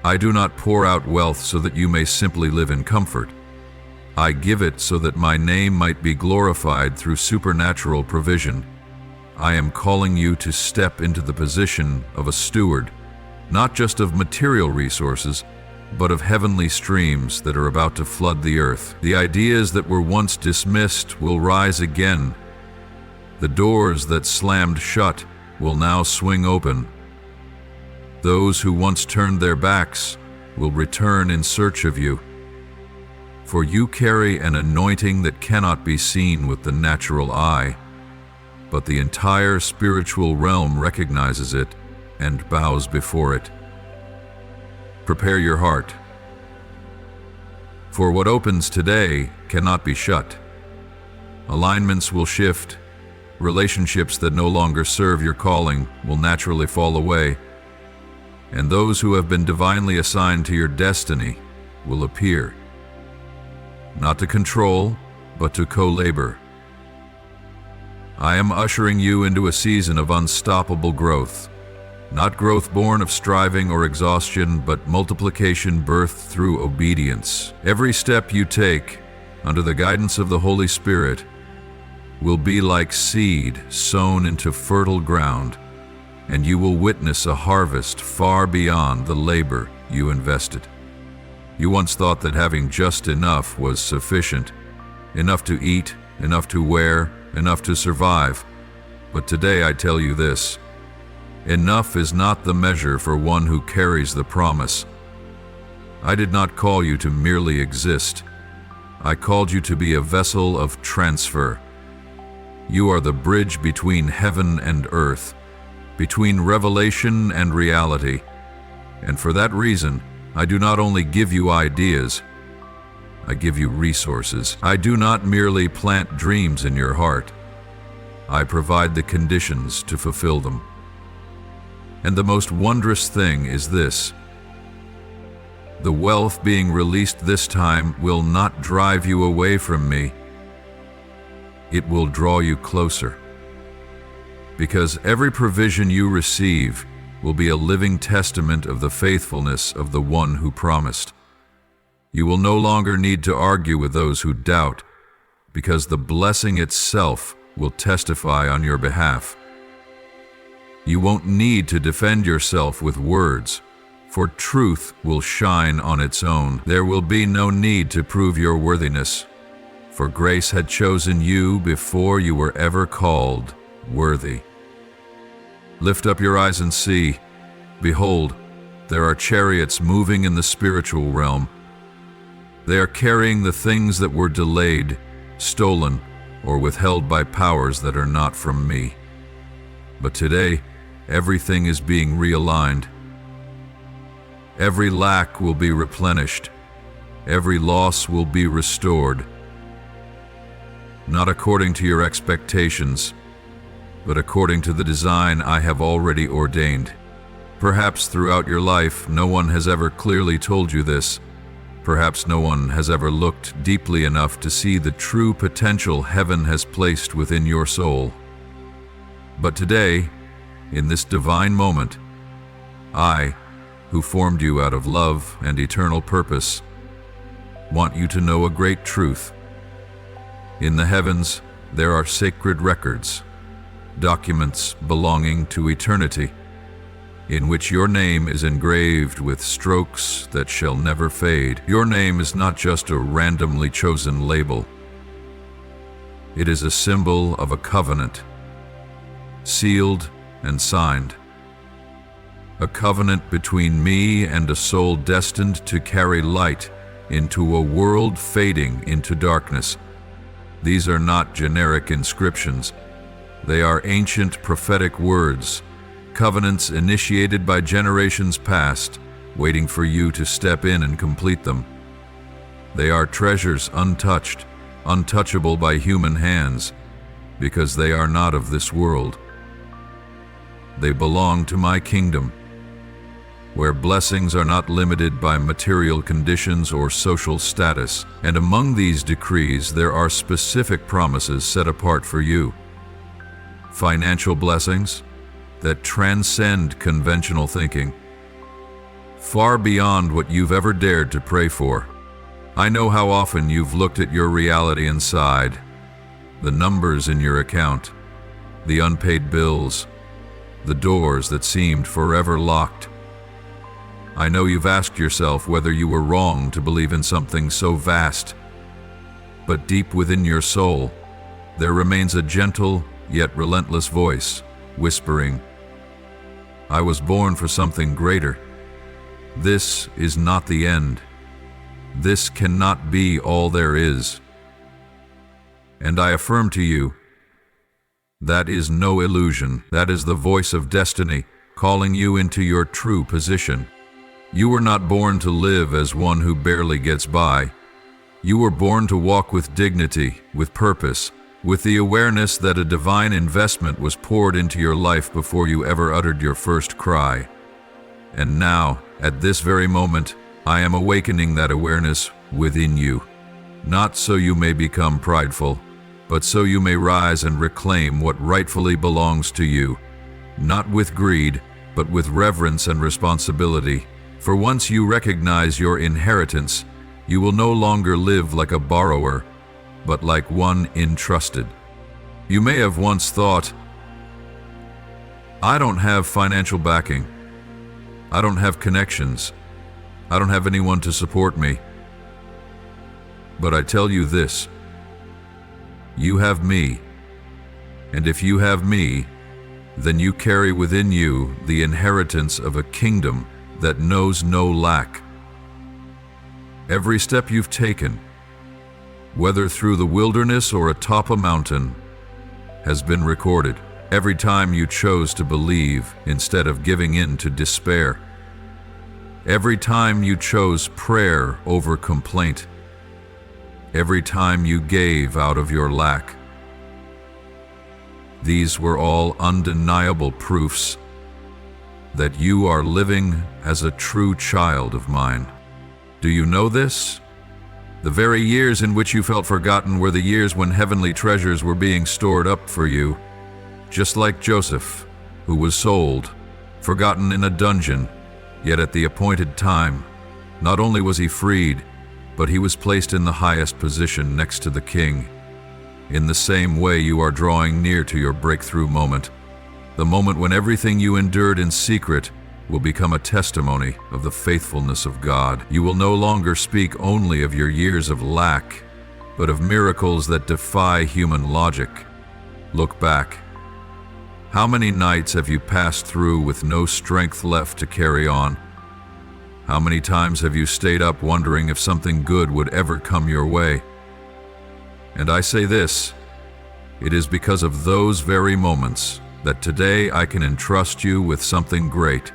I do not pour out wealth so that you may simply live in comfort. I give it so that my name might be glorified through supernatural provision. I am calling you to step into the position of a steward, not just of material resources, but of heavenly streams that are about to flood the earth. The ideas that were once dismissed will rise again. The doors that slammed shut will now swing open. Those who once turned their backs will return in search of you. For you carry an anointing that cannot be seen with the natural eye, but the entire spiritual realm recognizes it and bows before it. Prepare your heart, for what opens today cannot be shut. Alignments will shift. Relationships that no longer serve your calling will naturally fall away, and those who have been divinely assigned to your destiny will appear, not to control, but to co-labor. I am ushering you into a season of unstoppable growth. Not growth born of striving or exhaustion, but multiplication birthed through obedience. Every step you take, under the guidance of the Holy Spirit, will be like seed sown into fertile ground, and you will witness a harvest far beyond the labor you invested. You once thought that having just enough was sufficient, enough to eat, enough to wear, enough to survive. But today I tell you this: enough is not the measure for one who carries the promise. I did not call you to merely exist. I called you to be a vessel of transfer. You are the bridge between heaven and earth, between revelation and reality. And for that reason, I do not only give you ideas, I give you resources. I do not merely plant dreams in your heart. I provide the conditions to fulfill them. And the most wondrous thing is this: the wealth being released this time will not drive you away from me. It will draw you closer. Because every provision you receive will be a living testament of the faithfulness of the one who promised. You will no longer need to argue with those who doubt, because the blessing itself will testify on your behalf. You won't need to defend yourself with words, for truth will shine on its own. There will be no need to prove your worthiness, for grace had chosen you before you were ever called worthy. Lift up your eyes and see. Behold, there are chariots moving in the spiritual realm. They are carrying the things that were delayed, stolen, or withheld by powers that are not from me. But today, everything is being realigned. Every lack will be replenished. Every loss will be restored. Not according to your expectations, but according to the design I have already ordained. Perhaps throughout your life, no one has ever clearly told you this. Perhaps no one has ever looked deeply enough to see the true potential heaven has placed within your soul. But today, in this divine moment, I, who formed you out of love and eternal purpose, want you to know a great truth. In the heavens, there are sacred records, documents belonging to eternity, in which your name is engraved with strokes that shall never fade. Your name is not just a randomly chosen label. It is a symbol of a covenant, sealed and signed. A covenant between me and a soul destined to carry light into a world fading into darkness. These are not generic inscriptions. They are ancient prophetic words, covenants initiated by generations past, waiting for you to step in and complete them. They are treasures untouched, untouchable by human hands, because they are not of this world. They belong to my kingdom, where blessings are not limited by material conditions or social status, and among these decrees there are specific promises set apart for you. Financial blessings that transcend conventional thinking, far beyond what you've ever dared to pray for. I know how often you've looked at your reality and sighed, the numbers in your account, the unpaid bills, the doors that seemed forever locked. I know you've asked yourself whether you were wrong to believe in something so vast, but deep within your soul, there remains a gentle yet relentless voice, whispering, I was born for something greater. This is not the end. This cannot be all there is. And I affirm to you, that is no illusion. That is the voice of destiny calling you into your true position. You were not born to live as one who barely gets by. You were born to walk with dignity, with purpose, with the awareness that a divine investment was poured into your life before you ever uttered your first cry. And now, at this very moment, I am awakening that awareness within you, not so you may become prideful, but so you may rise and reclaim what rightfully belongs to you, not with greed, but with reverence and responsibility. For once you recognize your inheritance, you will no longer live like a borrower, but like one entrusted. You may have once thought, I don't have financial backing. I don't have connections. I don't have anyone to support me. But I tell you this, you have me. And if you have me, then you carry within you the inheritance of a kingdom that knows no lack. Every step you've taken, whether through the wilderness or atop a mountain, has been recorded. Every time you chose to believe instead of giving in to despair. Every time you chose prayer over complaint. Every time you gave out of your lack. These were all undeniable proofs that you are living as a true child of mine. Do you know this? The very years in which you felt forgotten were the years when heavenly treasures were being stored up for you. Just like Joseph, who was sold, forgotten in a dungeon, yet at the appointed time, not only was he freed, but he was placed in the highest position next to the king. In the same way, you are drawing near to your breakthrough moment, the moment when everything you endured in secret will become a testimony of the faithfulness of God. You will no longer speak only of your years of lack, but of miracles that defy human logic. Look back. How many nights have you passed through with no strength left to carry on? How many times have you stayed up wondering if something good would ever come your way? And I say this, it is because of those very moments that today I can entrust you with something great.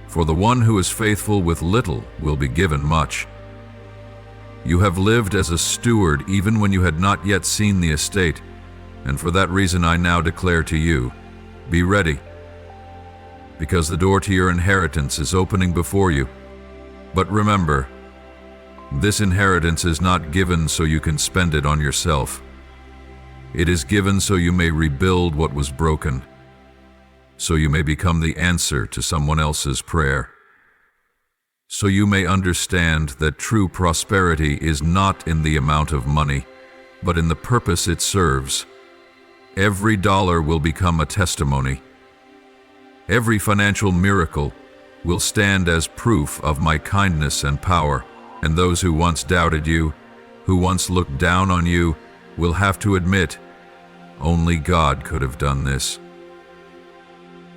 For the one who is faithful with little will be given much. You have lived as a steward even when you had not yet seen the estate, and for that reason I now declare to you, be ready, because the door to your inheritance is opening before you. But remember, this inheritance is not given so you can spend it on yourself. It is given so you may rebuild what was broken, so you may become the answer to someone else's prayer. So you may understand that true prosperity is not in the amount of money, but in the purpose it serves. Every dollar will become a testimony. Every financial miracle will stand as proof of my kindness and power, and those who once doubted you, who once looked down on you, will have to admit, only God could have done this.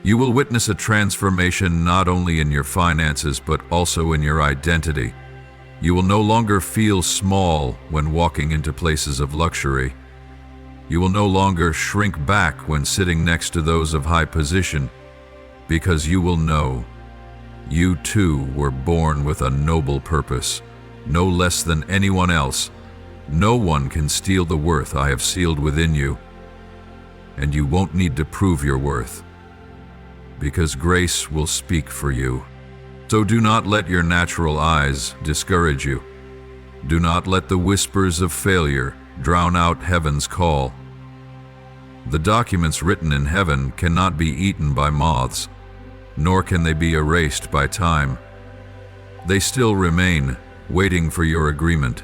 You will witness a transformation not only in your finances but also in your identity. You will no longer feel small when walking into places of luxury. You will no longer shrink back when sitting next to those of high position, because you will know you too were born with a noble purpose, no less than anyone else. No one can steal the worth I have sealed within you, and you won't need to prove your worth, because grace will speak for you. So do not let your natural eyes discourage you. Do not let the whispers of failure drown out heaven's call. The documents written in heaven cannot be eaten by moths, nor can they be erased by time. They still remain, waiting for your agreement.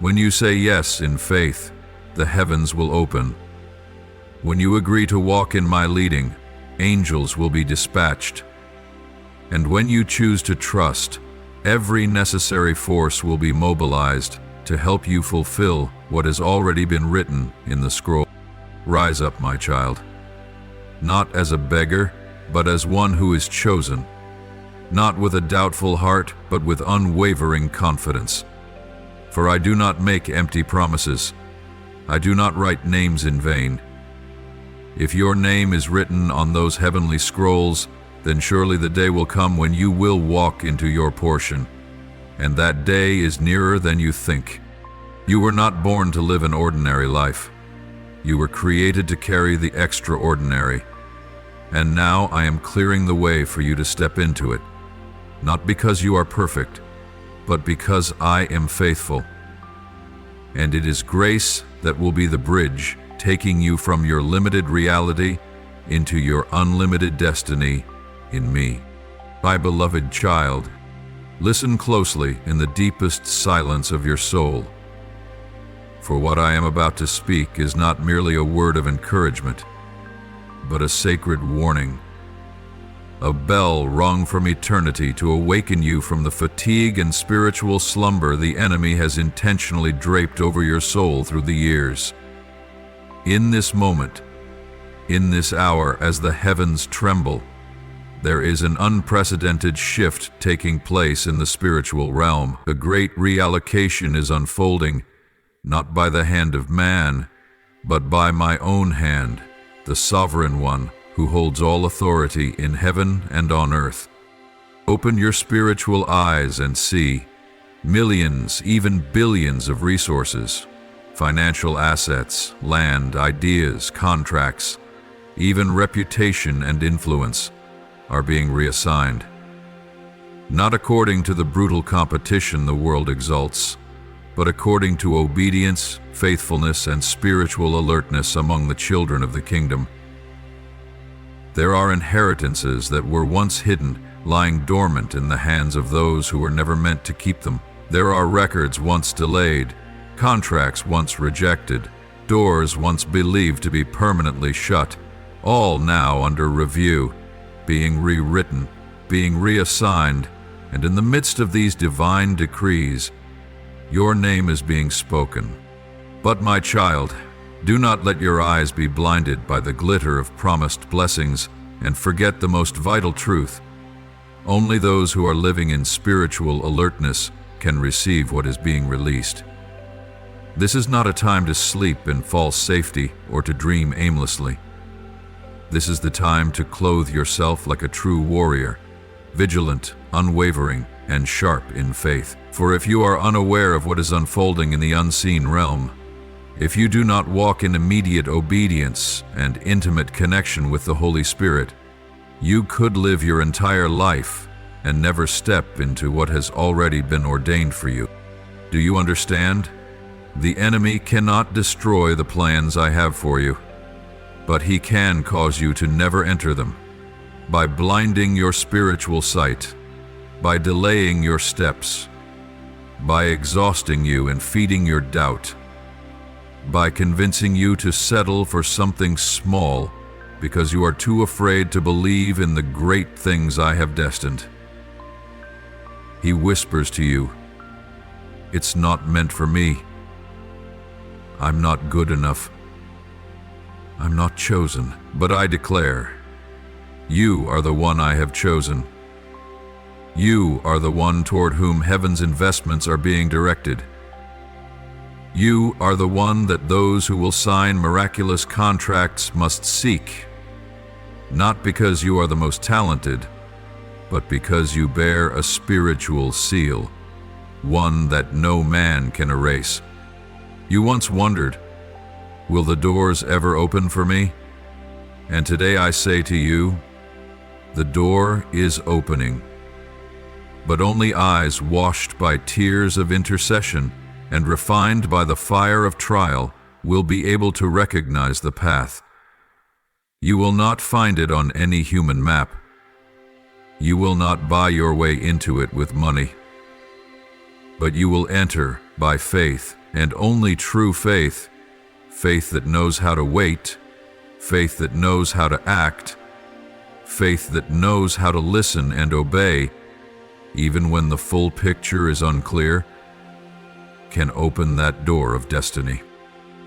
When you say yes in faith, the heavens will open. When you agree to walk in my leading, angels will be dispatched. And when you choose to trust, every necessary force will be mobilized to help you fulfill what has already been written in the scroll. Rise up, my child, not as a beggar, but as one who is chosen, not with a doubtful heart, but with unwavering confidence. For I do not make empty promises. I do not write names in vain. If your name is written on those heavenly scrolls, then surely the day will come when you will walk into your portion, and that day is nearer than you think. You were not born to live an ordinary life. You were created to carry the extraordinary. And now I am clearing the way for you to step into it, not because you are perfect, but because I am faithful. And it is grace that will be the bridge taking you from your limited reality into your unlimited destiny in me. My beloved child, listen closely in the deepest silence of your soul. For what I am about to speak is not merely a word of encouragement, but a sacred warning. A bell rung from eternity to awaken you from the fatigue and spiritual slumber the enemy has intentionally draped over your soul through the years. In this moment, in this hour, as the heavens tremble, there is an unprecedented shift taking place in the spiritual realm. A great reallocation is unfolding, not by the hand of man, but by my own hand, the sovereign one who holds all authority in heaven and on earth. Open your spiritual eyes and see millions, even billions of resources, financial assets, land, ideas, contracts, even reputation and influence are being reassigned. Not according to the brutal competition the world exalts, but according to obedience, faithfulness, and spiritual alertness among the children of the kingdom. There are inheritances that were once hidden, lying dormant in the hands of those who were never meant to keep them. There are records once delayed, contracts once rejected, doors once believed to be permanently shut, all now under review, being rewritten, being reassigned, and in the midst of these divine decrees, your name is being spoken. But my child, Do not let your eyes be blinded by the glitter of promised blessings and forget the most vital truth. Only those who are living in spiritual alertness can receive what is being released. This is not a time to sleep in false safety or to dream aimlessly. This is the time to clothe yourself like a true warrior, vigilant, unwavering, and sharp in faith. For if you are unaware of what is unfolding in the unseen realm, if you do not walk in immediate obedience and intimate connection with the Holy Spirit, you could live your entire life and never step into what has already been ordained for you. Do you understand? The enemy cannot destroy the plans I have for you, but he can cause you to never enter them by blinding your spiritual sight, by delaying your steps, by exhausting you and feeding your doubt, by convincing you to settle for something small because you are too afraid to believe in the great things I have destined. He whispers to you, "It's not meant for me. I'm not good enough. I'm not chosen." But I declare, you are the one I have chosen. You are the one toward whom heaven's investments are being directed. You are the one that those who will sign miraculous contracts must seek, not because you are the most talented, but because you bear a spiritual seal, one that no man can erase. You once wondered, will the doors ever open for me? And today I say to you, the door is opening. But only eyes washed by tears of intercession and refined by the fire of trial will be able to recognize the path. You will not find it on any human map. You will not buy your way into it with money. But you will enter by faith, and only true faith, faith that knows how to wait, faith that knows how to act, faith that knows how to listen and obey, even when the full picture is unclear, can open that door of destiny.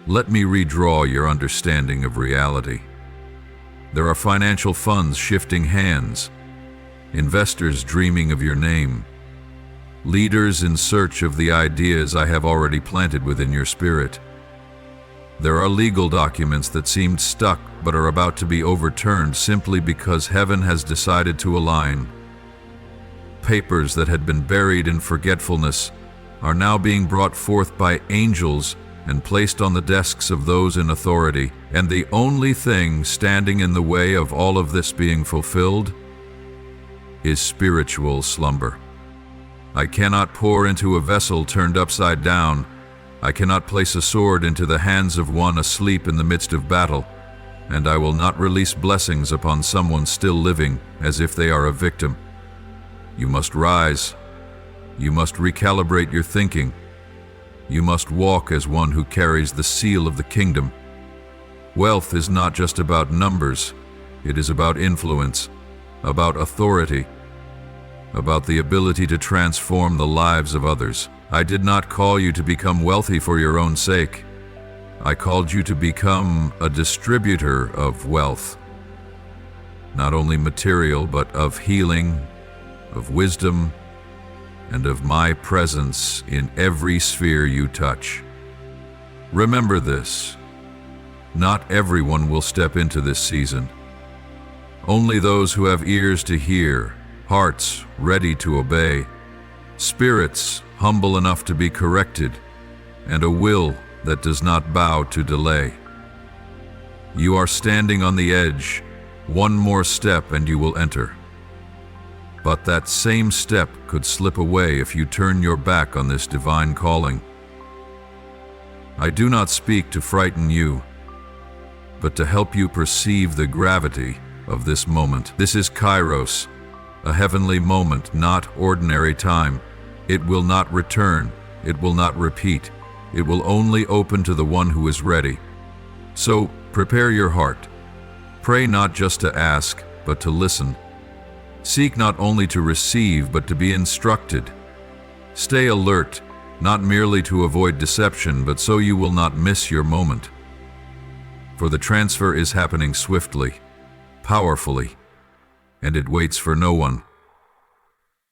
Let me redraw your understanding of reality. There are financial funds shifting hands, investors dreaming of your name, leaders in search of the ideas I have already planted within your spirit. There are legal documents that seemed stuck but are about to be overturned simply because heaven has decided to align. Papers that had been buried in forgetfulness are now being brought forth by angels and placed on the desks of those in authority, and the only thing standing in the way of all of this being fulfilled is spiritual slumber. I cannot pour into a vessel turned upside down. I cannot place a sword into the hands of one asleep in the midst of battle, and I will not release blessings upon someone still living as if they are a victim. You must rise. You must recalibrate your thinking. You must walk as one who carries the seal of the kingdom. Wealth is not just about numbers. It is about influence, about authority, about the ability to transform the lives of others. I did not call you to become wealthy for your own sake. I called you to become a distributor of wealth, not only material, but of healing, of wisdom, and of my presence in every sphere you touch. Remember this: not everyone will step into this season. Only those who have ears to hear, hearts ready to obey, spirits humble enough to be corrected, and a will that does not bow to delay. You are standing on the edge. One more step and you will enter. But that same step could slip away if you turn your back on this divine calling. I do not speak to frighten you, but to help you perceive the gravity of this moment. This is Kairos, a heavenly moment, not ordinary time. It will not return. It will not repeat. It will only open to the one who is ready. So prepare your heart. Pray not just to ask, but to listen. Seek not only to receive, but to be instructed. Stay alert, not merely to avoid deception, but so you will not miss your moment. For the transfer is happening swiftly, powerfully, and it waits for no one.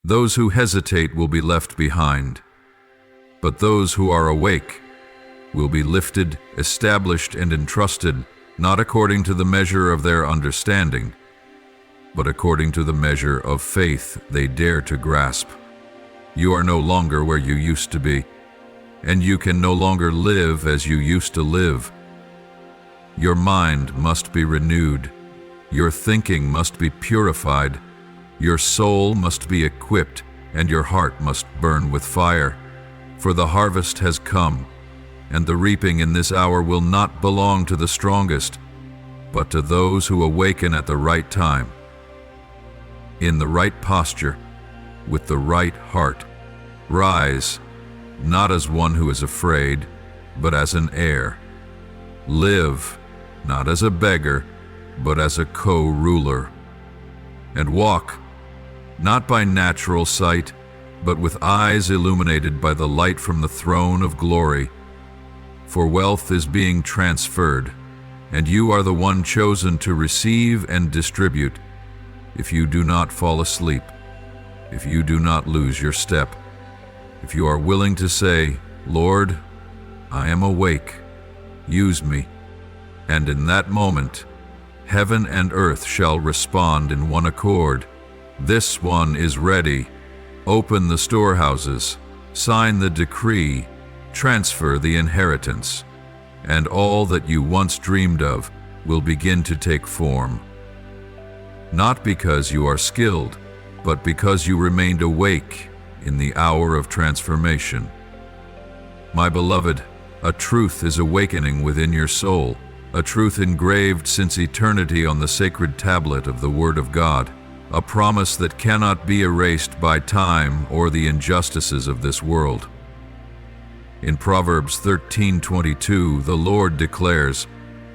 Those who hesitate will be left behind, but those who are awake will be lifted, established, and entrusted, not according to the measure of their understanding, but according to the measure of faith they dare to grasp. You are no longer where you used to be, and you can no longer live as you used to live. Your mind must be renewed, your thinking must be purified, your soul must be equipped, and your heart must burn with fire. For the harvest has come, and the reaping in this hour will not belong to the strongest, but to those who awaken at the right time, in the right posture, with the right heart. Rise, not as one who is afraid, but as an heir. Live, not as a beggar, but as a co-ruler. And walk, not by natural sight, but with eyes illuminated by the light from the throne of glory. For wealth is being transferred, and you are the one chosen to receive and distribute. If you do not fall asleep, if you do not lose your step, if you are willing to say, Lord, I am awake, use me, and in that moment, heaven and earth shall respond in one accord. This one is ready. Open the storehouses, sign the decree, transfer the inheritance, and all that you once dreamed of will begin to take form. Not because you are skilled, but because you remained awake in the hour of transformation. My beloved, a truth is awakening within your soul, a truth engraved since eternity on the sacred tablet of the Word of God, a promise that cannot be erased by time or the injustices of this world. In Proverbs 13:22, the Lord declares,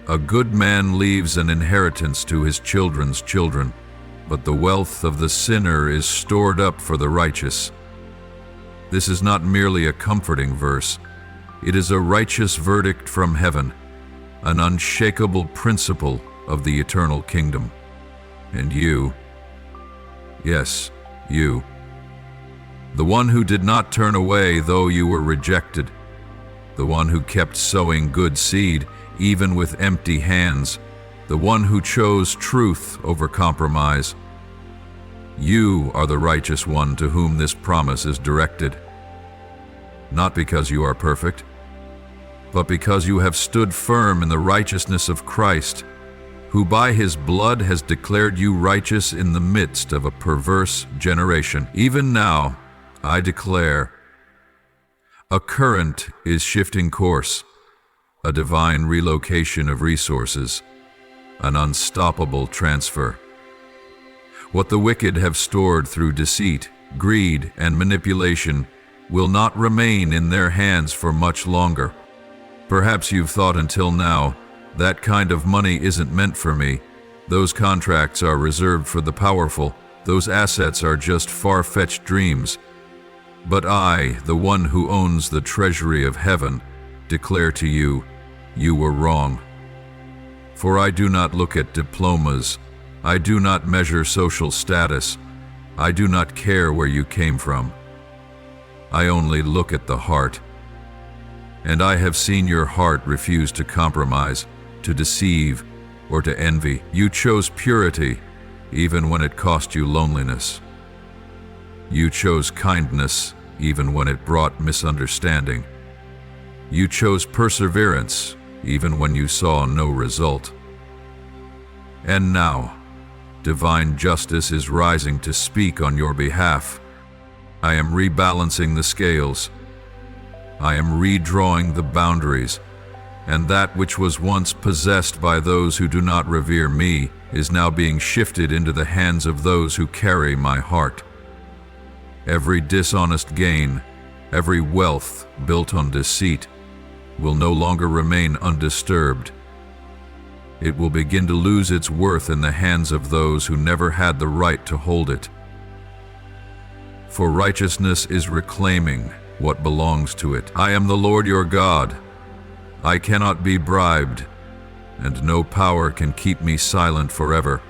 "A good man leaves an inheritance to his children's children, but the wealth of the sinner is stored up for the righteous." This is not merely a comforting verse. It is a righteous verdict from heaven, an unshakable principle of the eternal kingdom. And you, yes, you, the one who did not turn away though you were rejected, the one who kept sowing good seed even with empty hands, the one who chose truth over compromise. You are the righteous one to whom this promise is directed. Not because you are perfect, but because you have stood firm in the righteousness of Christ, who by his blood has declared you righteous in the midst of a perverse generation. Even now, I declare, a current is shifting course, a divine relocation of resources, an unstoppable transfer. What the wicked have stored through deceit, greed, and manipulation will not remain in their hands for much longer. Perhaps you've thought until now, that kind of money isn't meant for me. Those contracts are reserved for the powerful. Those assets are just far-fetched dreams. But I, the one who owns the treasury of heaven, declare to you, you were wrong. For I do not look at diplomas. I do not measure social status. I do not care where you came from. I only look at the heart. And I have seen your heart refuse to compromise, to deceive, or to envy. You chose purity, even when it cost you loneliness. You chose kindness, even when it brought misunderstanding. You chose perseverance, even when you saw no result. And now, divine justice is rising to speak on your behalf. I am rebalancing the scales. I am redrawing the boundaries, and that which was once possessed by those who do not revere me is now being shifted into the hands of those who carry my heart. Every dishonest gain, every wealth built on deceit, will no longer remain undisturbed. It will begin to lose its worth in the hands of those who never had the right to hold it. For righteousness is reclaiming what belongs to it. I am the Lord your God. I cannot be bribed. and no power can keep me silent forever.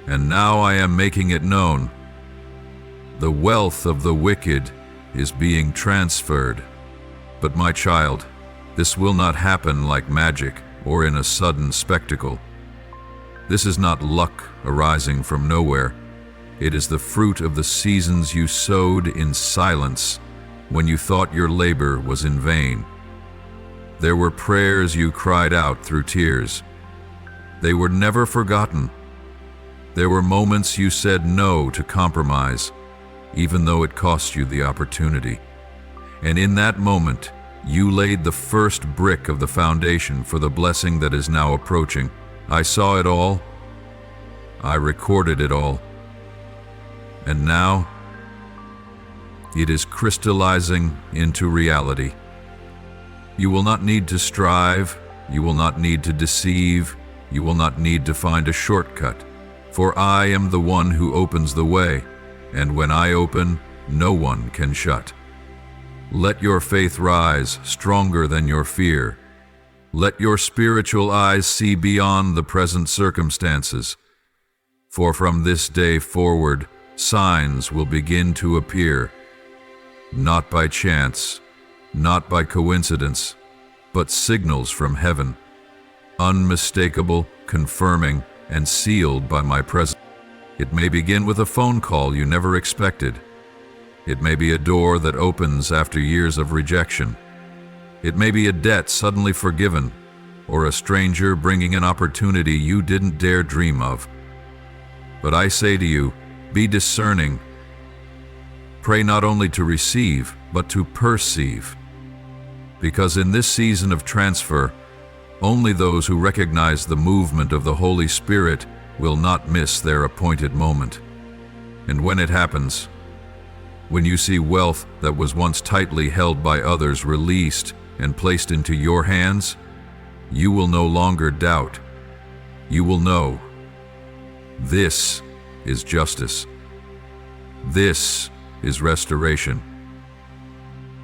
And now I am making it known. The wealth of the wicked is being transferred. But my child, this will not happen like magic or in a sudden spectacle. This is not luck arising from nowhere. It is the fruit of the seasons you sowed in silence when you thought your labor was in vain. There were prayers you cried out through tears. They were never forgotten. There were moments you said no to compromise, even though it cost you the opportunity. And in that moment, you laid the first brick of the foundation for the blessing that is now approaching. I saw it all. I recorded it all. And now, it is crystallizing into reality. You will not need to strive. You will not need to deceive. You will not need to find a shortcut. For I am the one who opens the way, and when I open, no one can shut. Let your faith rise stronger than your fear. Let your spiritual eyes see beyond the present circumstances. For from this day forward, signs will begin to appear, not by chance, not by coincidence, but signals from heaven, unmistakable, confirming, and sealed by my presence. It may begin with a phone call you never expected. It may be a door that opens after years of rejection. It may be a debt suddenly forgiven, or a stranger bringing an opportunity you didn't dare dream of. But I say to you, be discerning. Pray not only to receive, but to perceive. Because in this season of transfer, only those who recognize the movement of the Holy Spirit will not miss their appointed moment. And when it happens, when you see wealth that was once tightly held by others released and placed into your hands, you will no longer doubt. You will know. This is justice. This is restoration.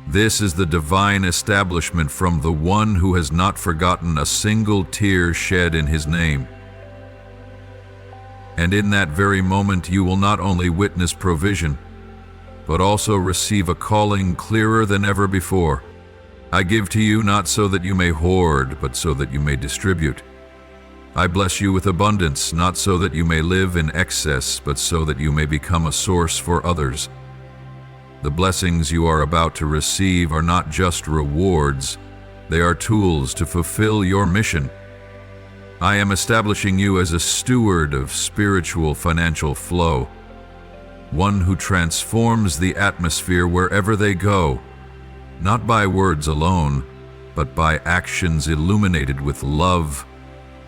This is the divine establishment from the one who has not forgotten a single tear shed in his name. And in that very moment you will not only witness provision, but also receive a calling clearer than ever before. I give to you not so that you may hoard, but so that you may distribute. I bless you with abundance, not so that you may live in excess, but so that you may become a source for others. The blessings you are about to receive are not just rewards, they are tools to fulfill your mission. I am establishing you as a steward of spiritual financial flow, one who transforms the atmosphere wherever they go, not by words alone, but by actions illuminated with love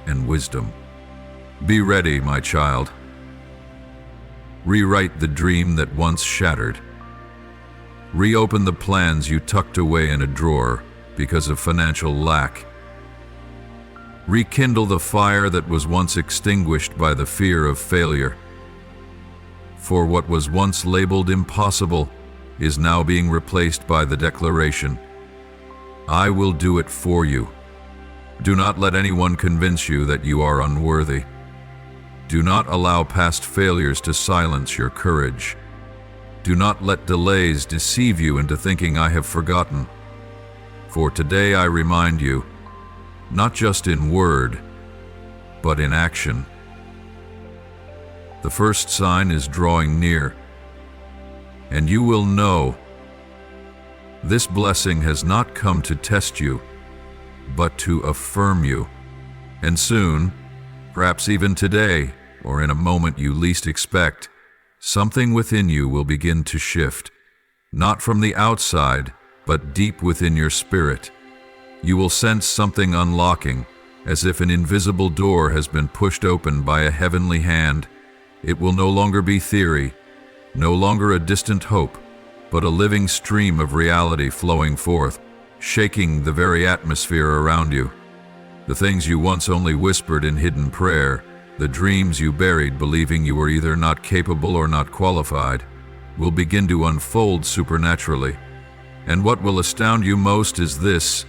and wisdom. Be ready, my child. Rewrite the dream that once shattered. Reopen the plans you tucked away in a drawer because of financial lack. Rekindle the fire that was once extinguished by the fear of failure. For what was once labeled impossible is now being replaced by the declaration, I will do it for you. Do not let anyone convince you that you are unworthy. Do not allow past failures to silence your courage. Do not let delays deceive you into thinking I have forgotten. For today I remind you, not just in word, but in action. The first sign is drawing near, and you will know this blessing has not come to test you, but to affirm you. And soon, perhaps even today, or in a moment you least expect, something within you will begin to shift, not from the outside, but deep within your spirit. You will sense something unlocking, as if an invisible door has been pushed open by a heavenly hand. It will no longer be theory, no longer a distant hope, but a living stream of reality flowing forth, shaking the very atmosphere around you. The things you once only whispered in hidden prayer, the dreams you buried believing you were either not capable or not qualified, will begin to unfold supernaturally. And what will astound you most is this: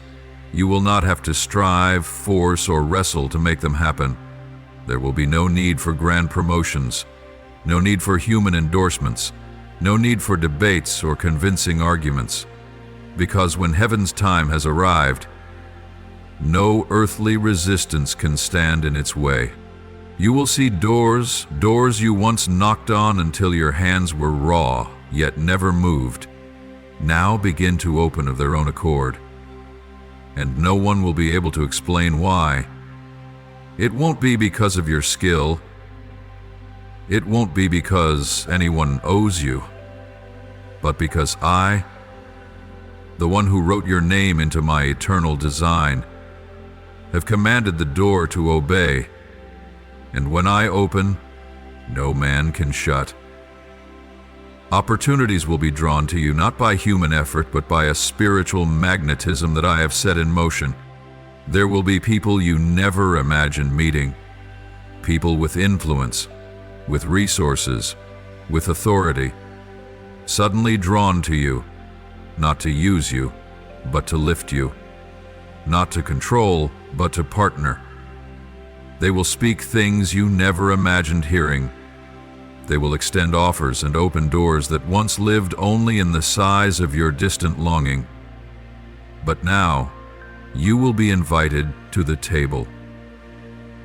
You will not have to strive, force, or wrestle to make them happen. There will be no need for grand promotions, no need for human endorsements, no need for debates or convincing arguments, because when heaven's time has arrived, no earthly resistance can stand in its way. You will see doors you once knocked on until your hands were raw, yet never moved, now begin to open of their own accord. And no one will be able to explain why. It won't be because of your skill. It won't be because anyone owes you, but because I, the one who wrote your name into my eternal design, have commanded the door to obey, and when I open, no man can shut. Opportunities will be drawn to you not by human effort, but by a spiritual magnetism that I have set in motion. There will be people you never imagined meeting, people with influence, with resources, with authority, suddenly drawn to you, not to use you, but to lift you, not to control, but to partner. They will speak things you never imagined hearing. They will extend offers and open doors that once lived only in the size of your distant longing. But now, you will be invited to the table.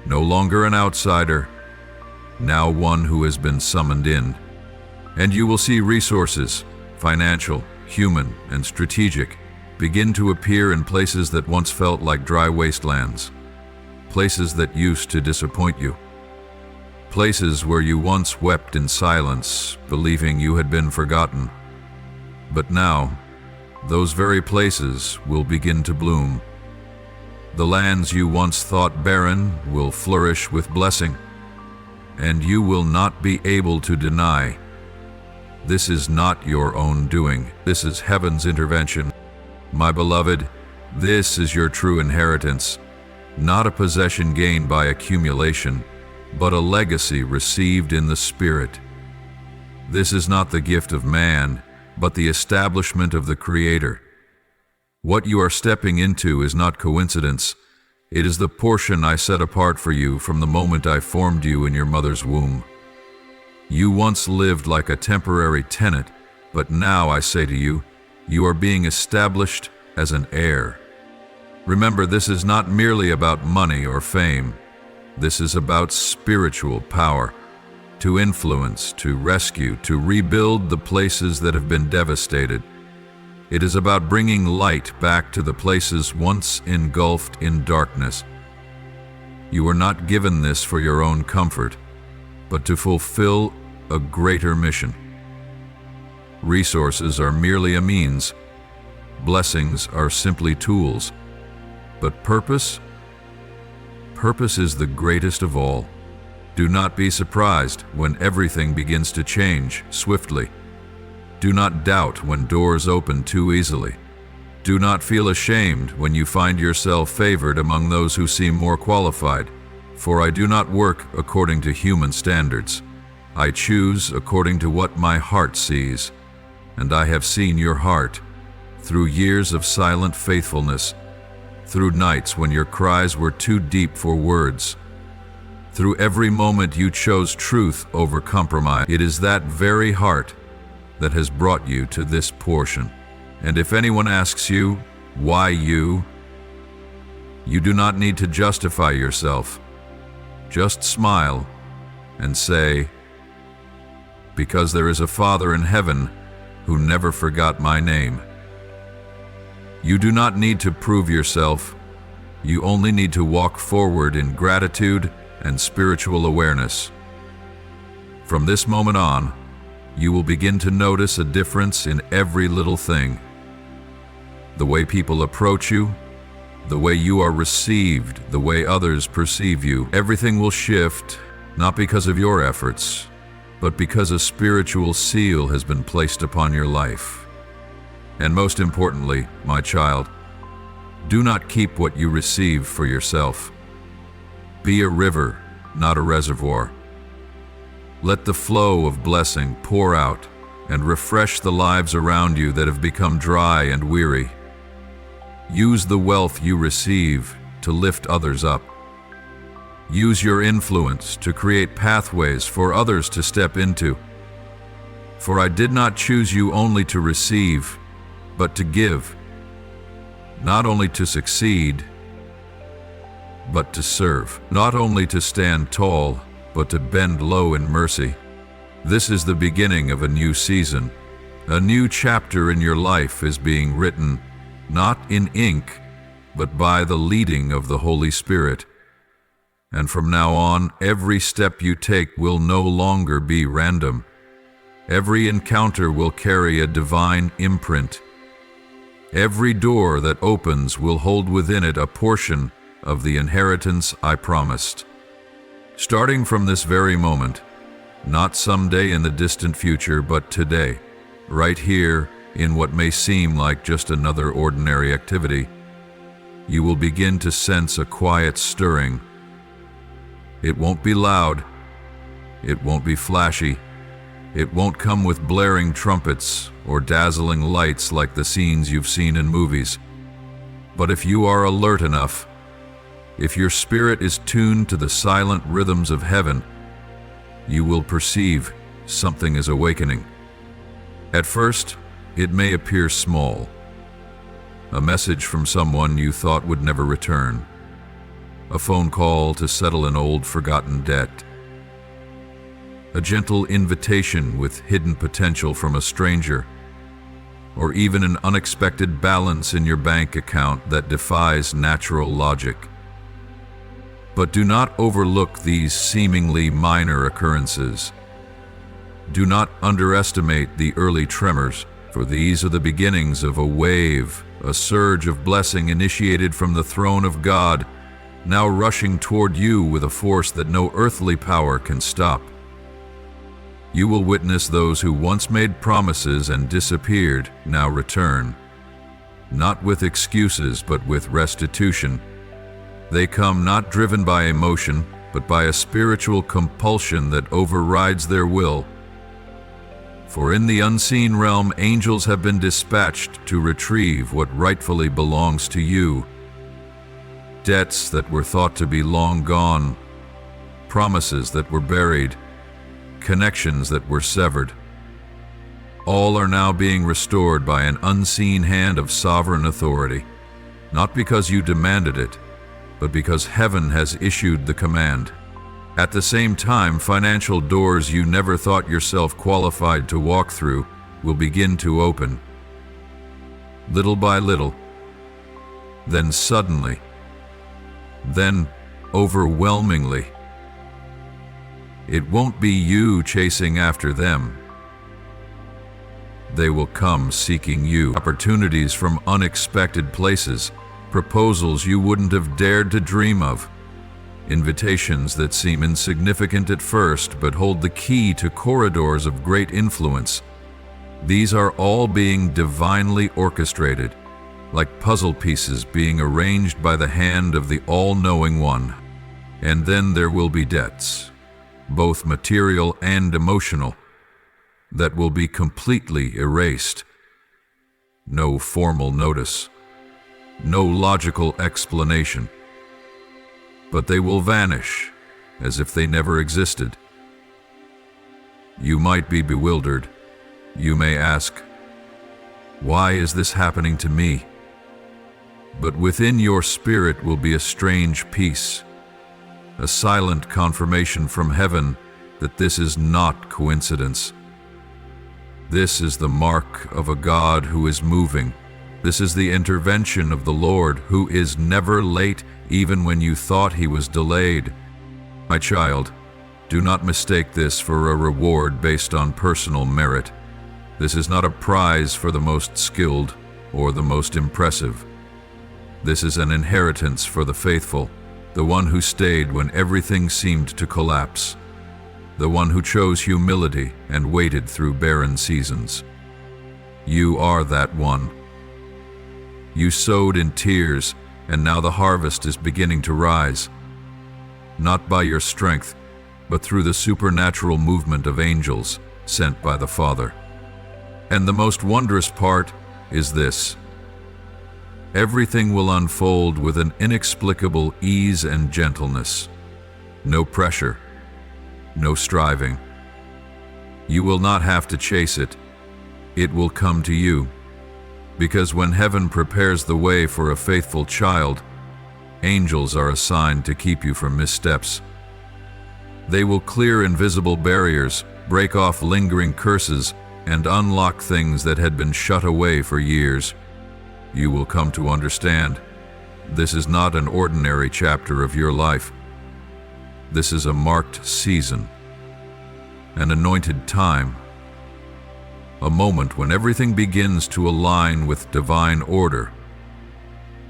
No longer an outsider, now one who has been summoned in. And you will see resources, financial, human, and strategic, begin to appear in places that once felt like dry wastelands, places that used to disappoint you, places where you once wept in silence, believing you had been forgotten. But now, those very places will begin to bloom. The lands you once thought barren will flourish with blessing, and you will not be able to deny. This is not your own doing. This is heaven's intervention. My beloved, this is your true inheritance, not a possession gained by accumulation, but a legacy received in the Spirit. This is not the gift of man, but the establishment of the Creator. What you are stepping into is not coincidence. It is the portion I set apart for you from the moment I formed you in your mother's womb. You once lived like a temporary tenant, but now I say to you, you are being established as an heir. Remember, this is not merely about money or fame. This is about spiritual power, to influence, to rescue, to rebuild the places that have been devastated. It is about bringing light back to the places once engulfed in darkness. You are not given this for your own comfort, but to fulfill a greater mission. Resources are merely a means. Blessings are simply tools. But purpose is the greatest of all. Do not be surprised when everything begins to change swiftly. Do not doubt when doors open too easily. Do not feel ashamed when you find yourself favored among those who seem more qualified, for I do not work according to human standards. I choose according to what my heart sees, and I have seen your heart through years of silent faithfulness, through nights when your cries were too deep for words, through every moment you chose truth over compromise. It is that very heart that has brought you to this portion. And if anyone asks you, why you do not need to justify yourself. Just smile and say, because there is a Father in heaven who never forgot my name. You do not need to prove yourself. You only need to walk forward in gratitude and spiritual awareness. From this moment on, you will begin to notice a difference in every little thing. The way people approach you, the way you are received, the way others perceive you. Everything will shift, not because of your efforts, but because a spiritual seal has been placed upon your life. And most importantly, my child, do not keep what you receive for yourself. Be a river, not a reservoir. Let the flow of blessing pour out and refresh the lives around you that have become dry and weary. Use the wealth you receive to lift others up. Use your influence to create pathways for others to step into. For I did not choose you only to receive, but to give. Not only to succeed, but to serve. Not only to stand tall, but to bend low in mercy. This is the beginning of a new season. A new chapter in your life is being written, not in ink, but by the leading of the Holy Spirit. And from now on, every step you take will no longer be random. Every encounter will carry a divine imprint. Every door that opens will hold within it a portion of the inheritance I promised. Starting from this very moment, not someday in the distant future, but today, right here in what may seem like just another ordinary activity, you will begin to sense a quiet stirring. It won't be loud. It won't be flashy. It won't come with blaring trumpets or dazzling lights like the scenes you've seen in movies. But if you are alert enough, if your spirit is tuned to the silent rhythms of heaven, you will perceive something is awakening. At first, it may appear small. A message from someone you thought would never return. A phone call to settle an old forgotten debt. A gentle invitation with hidden potential from a stranger. Or even an unexpected balance in your bank account that defies natural logic. But do not overlook these seemingly minor occurrences. Do not underestimate the early tremors, for these are the beginnings of a wave, a surge of blessing initiated from the throne of God, now rushing toward you with a force that no earthly power can stop. You will witness those who once made promises and disappeared now return, not with excuses but with restitution. They come not driven by emotion, but by a spiritual compulsion that overrides their will. For in the unseen realm, angels have been dispatched to retrieve what rightfully belongs to you. Debts that were thought to be long gone, promises that were buried, connections that were severed. All are now being restored by an unseen hand of sovereign authority, not because you demanded it, but because heaven has issued the command. At the same time, financial doors you never thought yourself qualified to walk through will begin to open. Little by little, then suddenly, then overwhelmingly. It won't be you chasing after them. They will come seeking you. Opportunities from unexpected places, proposals you wouldn't have dared to dream of, invitations that seem insignificant at first but hold the key to corridors of great influence. These are all being divinely orchestrated, like puzzle pieces being arranged by the hand of the all-knowing one. And then there will be debts, both material and emotional, that will be completely erased. No formal notice, no logical explanation, but they will vanish as if they never existed. You might be bewildered. You may ask, why is this happening to me? But within your spirit will be a strange peace, a silent confirmation from heaven that this is not coincidence. This is the mark of a God who is moving. This is the intervention of the Lord, who is never late, even when you thought he was delayed. My child, do not mistake this for a reward based on personal merit. This is not a prize for the most skilled or the most impressive. This is an inheritance for the faithful, the one who stayed when everything seemed to collapse, the one who chose humility and waited through barren seasons. You are that one. You sowed in tears, and now the harvest is beginning to rise, not by your strength, but through the supernatural movement of angels sent by the Father. And the most wondrous part is this: Everything will unfold with an inexplicable ease and gentleness. No pressure, no striving. You will not have to chase it. It will come to you. Because when heaven prepares the way for a faithful child, angels are assigned to keep you from missteps. They will clear invisible barriers, break off lingering curses, and unlock things that had been shut away for years. You will come to understand this is not an ordinary chapter of your life. This is a marked season, an anointed time, a moment when everything begins to align with divine order.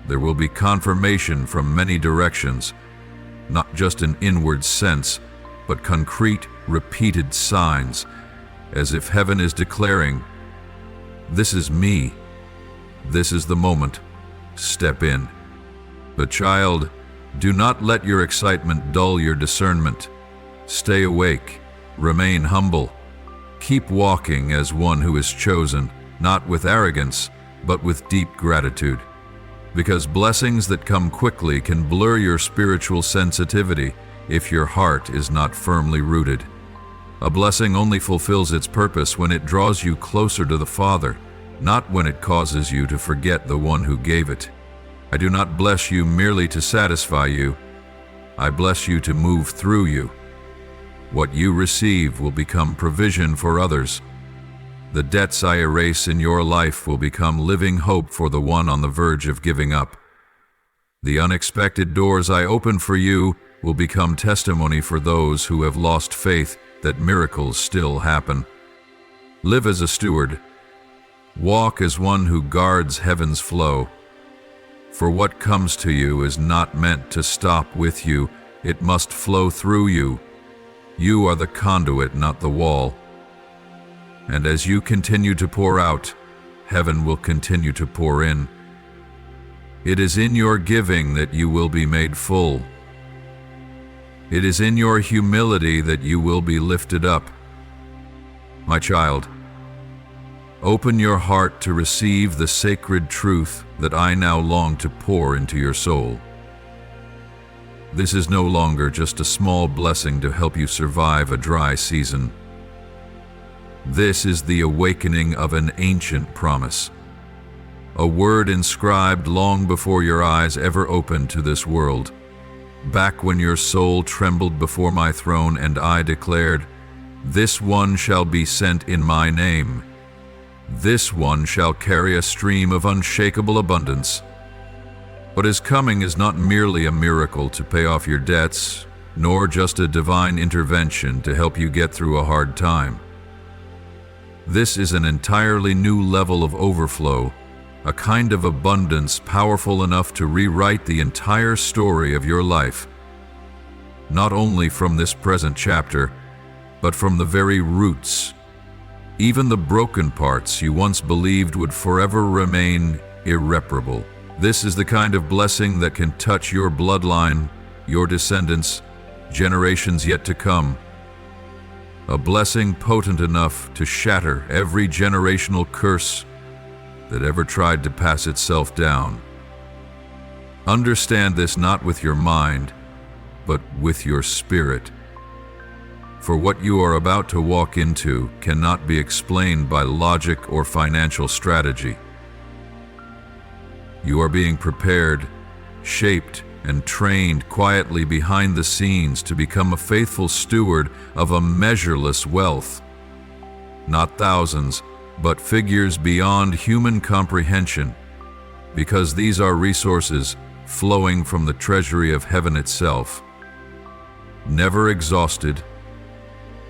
There will be confirmation from many directions, not just an inward sense, but concrete, repeated signs, as if heaven is declaring, "This is me. This is the moment. Step in." But child, do not let your excitement dull your discernment. Stay awake. Remain humble. Keep walking as one who is chosen, not with arrogance, but with deep gratitude. Because blessings that come quickly can blur your spiritual sensitivity if your heart is not firmly rooted. A blessing only fulfills its purpose when it draws you closer to the Father, not when it causes you to forget the one who gave it. I do not bless you merely to satisfy you. I bless you to move through you. What you receive will become provision for others. The debts I erase in your life will become living hope for the one on the verge of giving up. The unexpected doors I open for you will become testimony for those who have lost faith that miracles still happen. Live as a steward. Walk as one who guards heaven's flow. For what comes to you is not meant to stop with you. It must flow through you. You are the conduit, not the wall. And as you continue to pour out, heaven will continue to pour in. It is in your giving that you will be made full. It is in your humility that you will be lifted up. My child, open your heart to receive the sacred truth that I now long to pour into your soul. This is no longer just a small blessing to help you survive a dry season. This is the awakening of an ancient promise, a word inscribed long before your eyes ever opened to this world. Back when your soul trembled before my throne and I declared, "This one shall be sent in my name. This one shall carry a stream of unshakable abundance." What is coming is not merely a miracle to pay off your debts, nor just a divine intervention to help you get through a hard time. This is an entirely new level of overflow, a kind of abundance powerful enough to rewrite the entire story of your life. Not only from this present chapter, but from the very roots. Even the broken parts you once believed would forever remain irreparable. This is the kind of blessing that can touch your bloodline, your descendants, generations yet to come. A blessing potent enough to shatter every generational curse that ever tried to pass itself down. Understand this not with your mind, but with your spirit. For what you are about to walk into cannot be explained by logic or financial strategy. You are being prepared, shaped, and trained quietly behind the scenes to become a faithful steward of a measureless wealth. Not thousands, but figures beyond human comprehension, because these are resources flowing from the treasury of heaven itself. Never exhausted,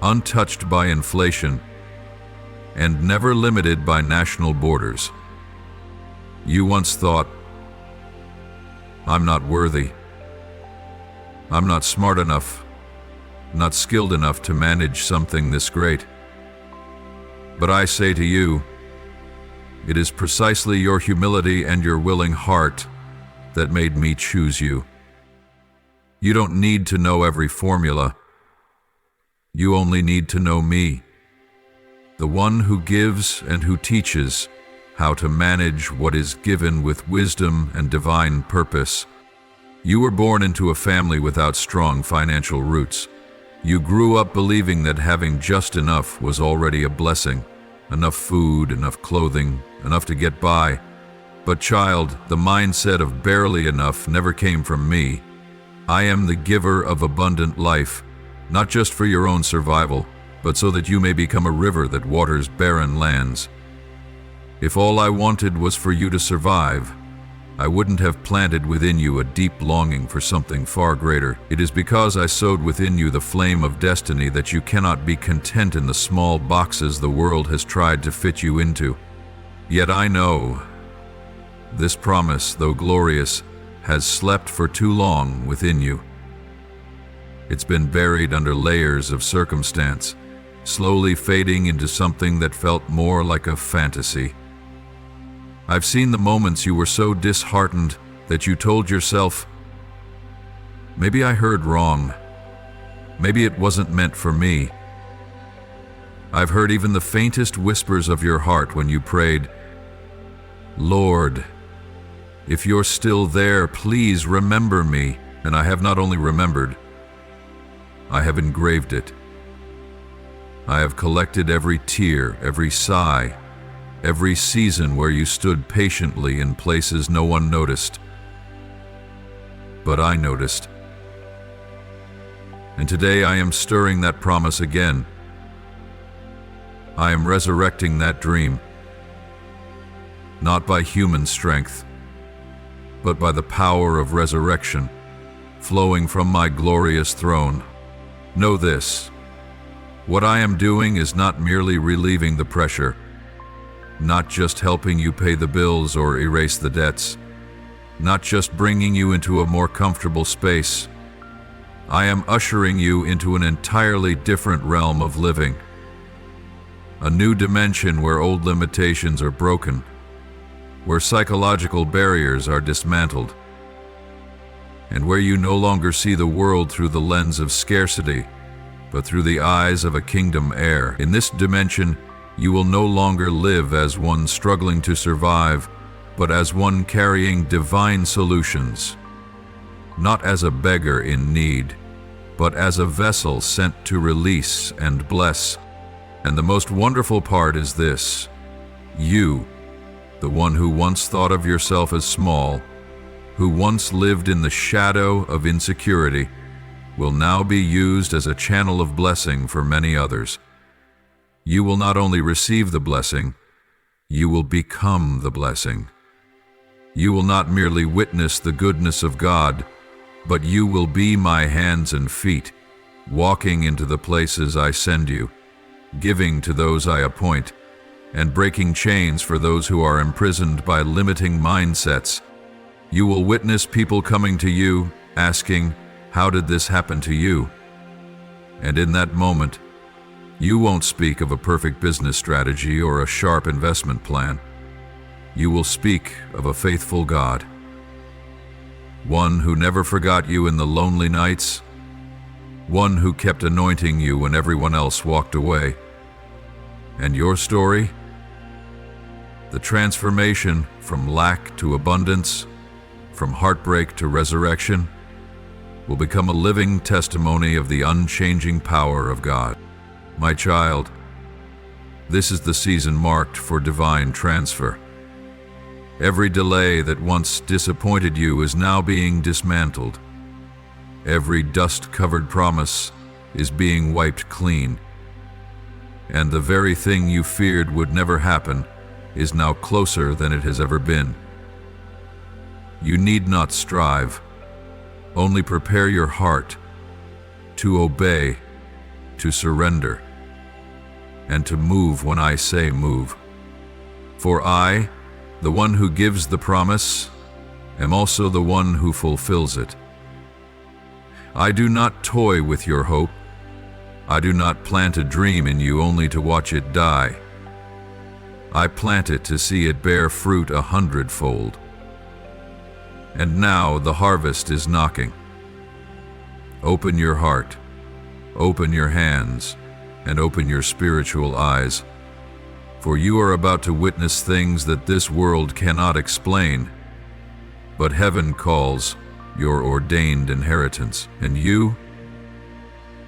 untouched by inflation, and never limited by national borders. You once thought, "I'm not worthy. I'm not smart enough, not skilled enough to manage something this great." But I say to you, it is precisely your humility and your willing heart that made me choose you. You don't need to know every formula. You only need to know me, the one who gives and who teaches, how to manage what is given with wisdom and divine purpose. You were born into a family without strong financial roots. You grew up believing that having just enough was already a blessing. Enough food, enough clothing, enough to get by. But child, the mindset of barely enough never came from me. I am the giver of abundant life, not just for your own survival, but so that you may become a river that waters barren lands. If all I wanted was for you to survive, I wouldn't have planted within you a deep longing for something far greater. It is because I sowed within you the flame of destiny that you cannot be content in the small boxes the world has tried to fit you into. Yet I know this promise, though glorious, has slept for too long within you. It's been buried under layers of circumstance, slowly fading into something that felt more like a fantasy. I've seen the moments you were so disheartened that you told yourself, maybe I heard wrong. Maybe it wasn't meant for me. I've heard even the faintest whispers of your heart when you prayed, Lord, if you're still there, please remember me. And I have not only remembered, I have engraved it. I have collected every tear, every sigh, every season where you stood patiently in places no one noticed. But I noticed. And today I am stirring that promise again. I am resurrecting that dream, not by human strength, but by the power of resurrection, flowing from my glorious throne. Know this, what I am doing is not merely relieving the pressure, not just helping you pay the bills or erase the debts, not just bringing you into a more comfortable space. I am ushering you into an entirely different realm of living, a new dimension where old limitations are broken, where psychological barriers are dismantled, and where you no longer see the world through the lens of scarcity, but through the eyes of a kingdom heir. In this dimension, you will no longer live as one struggling to survive, but as one carrying divine solutions, not as a beggar in need, but as a vessel sent to release and bless. And the most wonderful part is this: you, the one who once thought of yourself as small, who once lived in the shadow of insecurity, will now be used as a channel of blessing for many others. You will not only receive the blessing, you will become the blessing. You will not merely witness the goodness of God, but you will be my hands and feet, walking into the places I send you, giving to those I appoint, and breaking chains for those who are imprisoned by limiting mindsets. You will witness people coming to you, asking, "How did this happen to you?" And in that moment, you won't speak of a perfect business strategy or a sharp investment plan. You will speak of a faithful God, one who never forgot you in the lonely nights, one who kept anointing you when everyone else walked away. And your story? The transformation from lack to abundance, from heartbreak to resurrection, will become a living testimony of the unchanging power of God. My child, this is the season marked for divine transfer. Every delay that once disappointed you is now being dismantled. Every dust-covered promise is being wiped clean. And the very thing you feared would never happen is now closer than it has ever been. You need not strive. Only prepare your heart to obey, to surrender, and to move when I say move. For I, the one who gives the promise, am also the one who fulfills it. I do not toy with your hope. I do not plant a dream in you only to watch it die. I plant it to see it bear fruit 100-fold. And now the harvest is knocking. Open your heart, open your hands, and open your spiritual eyes. for you are about to witness things that this world cannot explain. But heaven calls your ordained inheritance, and you,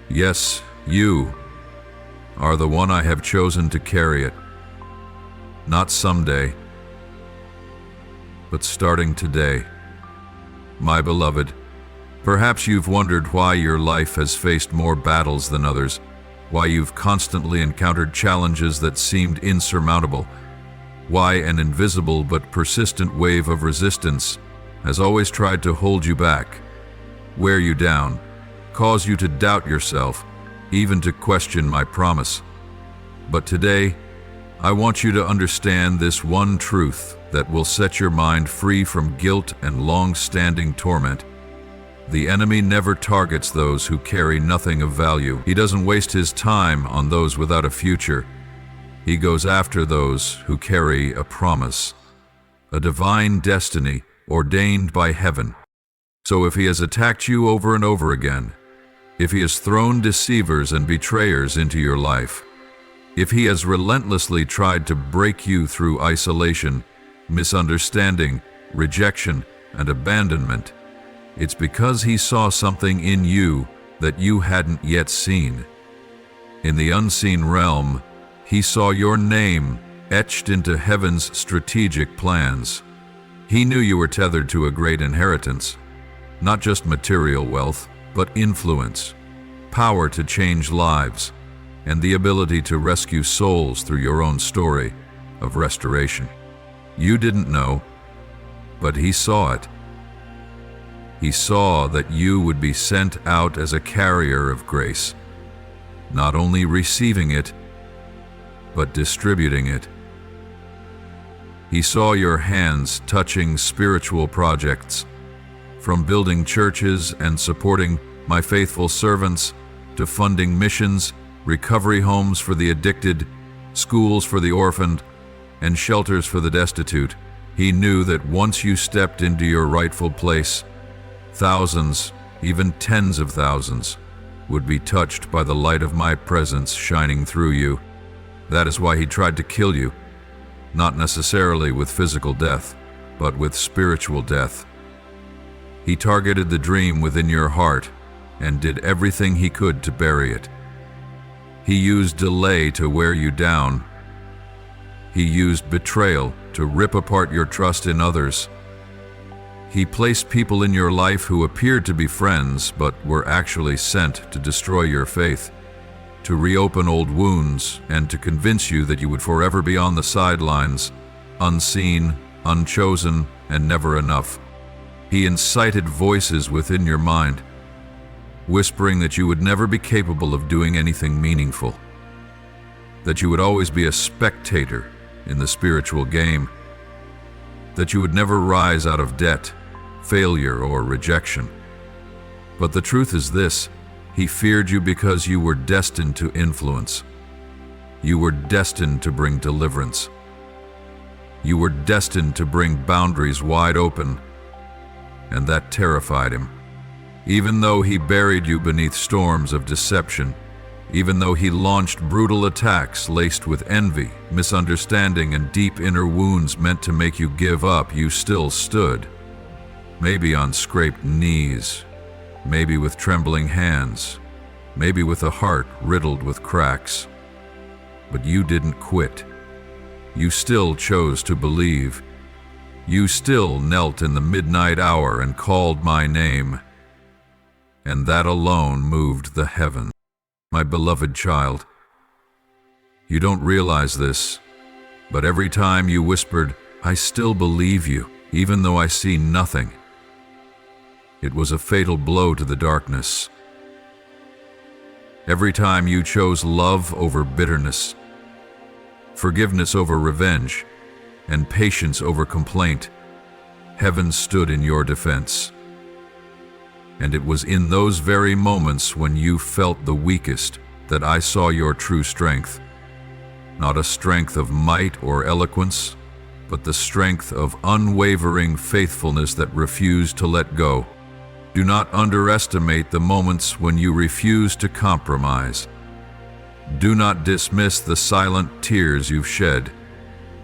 yes, you, are the one I have chosen to carry it. Not someday, but starting today. My beloved, perhaps you've wondered why your life has faced more battles than others, why you've constantly encountered challenges that seemed insurmountable, why an invisible but persistent wave of resistance has always tried to hold you back, wear you down, cause you to doubt yourself, even to question my promise. But today, I want you to understand this one truth that will set your mind free from guilt and long-standing torment. The enemy never targets those who carry nothing of value. He doesn't waste his time on those without a future. He goes after those who carry a promise, a divine destiny ordained by heaven. So if he has attacked you over and over again, if he has thrown deceivers and betrayers into your life, if he has relentlessly tried to break you through isolation, misunderstanding, rejection, and abandonment, it's because he saw something in you that you hadn't yet seen. In the unseen realm, he saw your name etched into heaven's strategic plans. He knew you were tethered to a great inheritance, not just material wealth, but influence, power to change lives, and the ability to rescue souls through your own story of restoration. You didn't know, but he saw it. He saw that you would be sent out as a carrier of grace, not only receiving it, but distributing it. He saw your hands touching spiritual projects, from building churches and supporting my faithful servants to funding missions, recovery homes for the addicted, schools for the orphaned, and shelters for the destitute. He knew that once you stepped into your rightful place, thousands, even tens of thousands, would be touched by the light of my presence shining through you. That is why he tried to kill you, not necessarily with physical death, but with spiritual death. He targeted the dream within your heart and did everything he could to bury it. He used delay to wear you down. He used betrayal to rip apart your trust in others. He placed people in your life who appeared to be friends but were actually sent to destroy your faith, to reopen old wounds, and to convince you that you would forever be on the sidelines, unseen, unchosen, and never enough. He incited voices within your mind, whispering that you would never be capable of doing anything meaningful, that you would always be a spectator in the spiritual game, that you would never rise out of debt, failure, or rejection. But the truth is this: he feared you because you were destined to influence. You were destined to bring deliverance. You were destined to bring boundaries wide open, and that terrified him. Even though he buried you beneath storms of deception, even though he launched brutal attacks laced with envy, misunderstanding, and deep inner wounds meant to make you give up, you still stood. Maybe on scraped knees, maybe with trembling hands, maybe with a heart riddled with cracks. But you didn't quit. You still chose to believe. You still knelt in the midnight hour and called my name. And that alone moved the heavens. My beloved child, you don't realize this, but every time you whispered, "I still believe you, even though I see nothing," it was a fatal blow to the darkness. Every time you chose love over bitterness, forgiveness over revenge, and patience over complaint, heaven stood in your defense. And it was in those very moments when you felt the weakest that I saw your true strength. Not a strength of might or eloquence, but the strength of unwavering faithfulness that refused to let go. Do not underestimate the moments when you refuse to compromise. Do not dismiss the silent tears you've shed.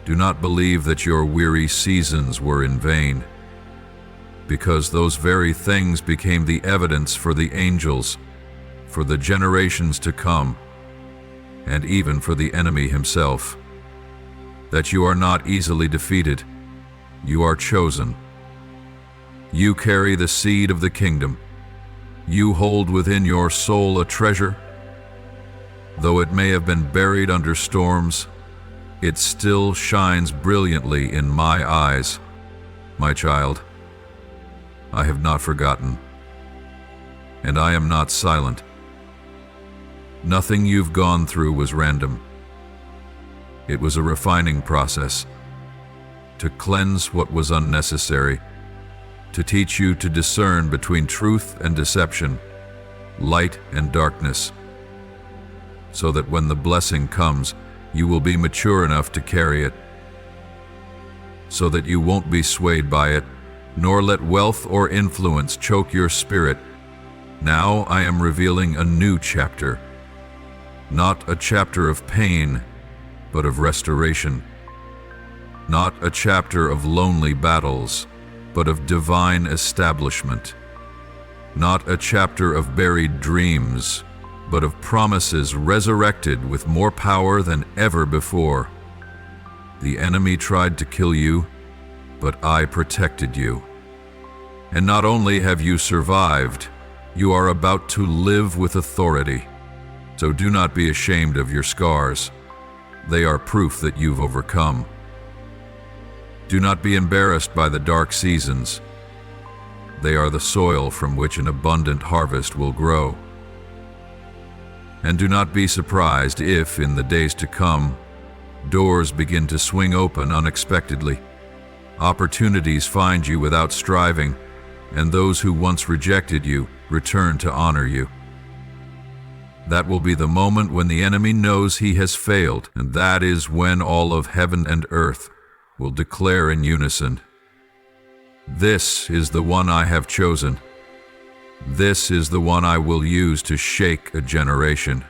Do not believe that your weary seasons were in vain, because those very things became the evidence for the angels, for the generations to come, and even for the enemy himself, that you are not easily defeated. You are chosen. You carry the seed of the kingdom. You hold within your soul a treasure. Though it may have been buried under storms, it still shines brilliantly in my eyes. My child, I have not forgotten, and I am not silent. Nothing you've gone through was random. It was a refining process, to cleanse what was unnecessary, to teach you to discern between truth and deception, light and darkness, so that when the blessing comes, you will be mature enough to carry it, so that you won't be swayed by it, nor let wealth or influence choke your spirit. Now I am revealing a new chapter, not a chapter of pain, but of restoration, not a chapter of lonely battles, but of divine establishment, not a chapter of buried dreams, but of promises resurrected with more power than ever before. The enemy tried to kill you, but I protected you. And not only have you survived, you are about to live with authority. So do not be ashamed of your scars. They are proof that you've overcome. Do not be embarrassed by the dark seasons. They are the soil from which an abundant harvest will grow. And do not be surprised if, in the days to come, doors begin to swing open unexpectedly. Opportunities find you without striving, and those who once rejected you return to honor you. That will be the moment when the enemy knows he has failed, and that is when all of heaven and earth will declare in unison, "This is the one I have chosen. This is the one I will use to shake a generation."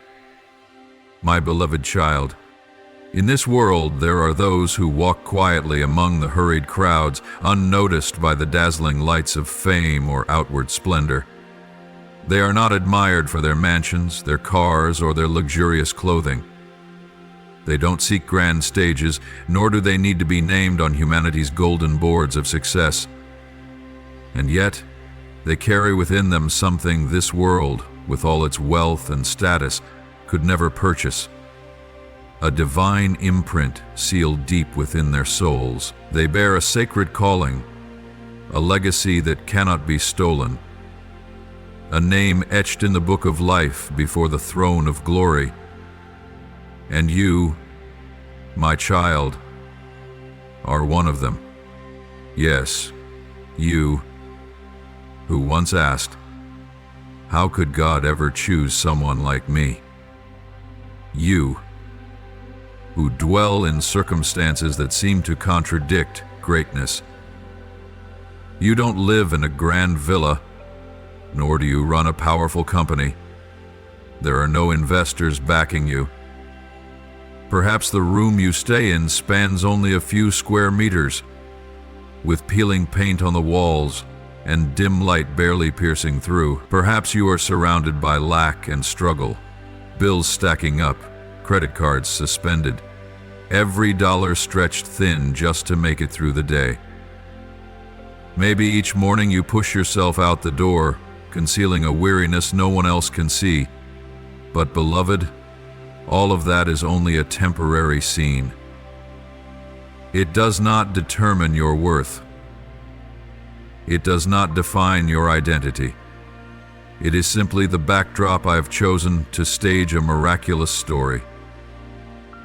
My beloved child, in this world there are those who walk quietly among the hurried crowds, unnoticed by the dazzling lights of fame or outward splendor. They are not admired for their mansions, their cars, or their luxurious clothing. They don't seek grand stages, nor do they need to be named on humanity's golden boards of success. And yet, they carry within them something this world, with all its wealth and status, could never purchase. A divine imprint sealed deep within their souls. They bear a sacred calling, a legacy that cannot be stolen, a name etched in the book of life before the throne of glory. And you, my child, are one of them. Yes, you, who once asked, "How could God ever choose someone like me?" You, who dwell in circumstances that seem to contradict greatness. You don't live in a grand villa, nor do you run a powerful company. There are no investors backing you. Perhaps the room you stay in spans only a few square meters, with peeling paint on the walls and dim light barely piercing through. Perhaps you are surrounded by lack and struggle, bills stacking up, credit cards suspended, every dollar stretched thin just to make it through the day. Maybe each morning you push yourself out the door, concealing a weariness no one else can see. But beloved, all of that is only a temporary scene. It does not determine your worth. It does not define your identity. It is simply the backdrop I have chosen to stage a miraculous story,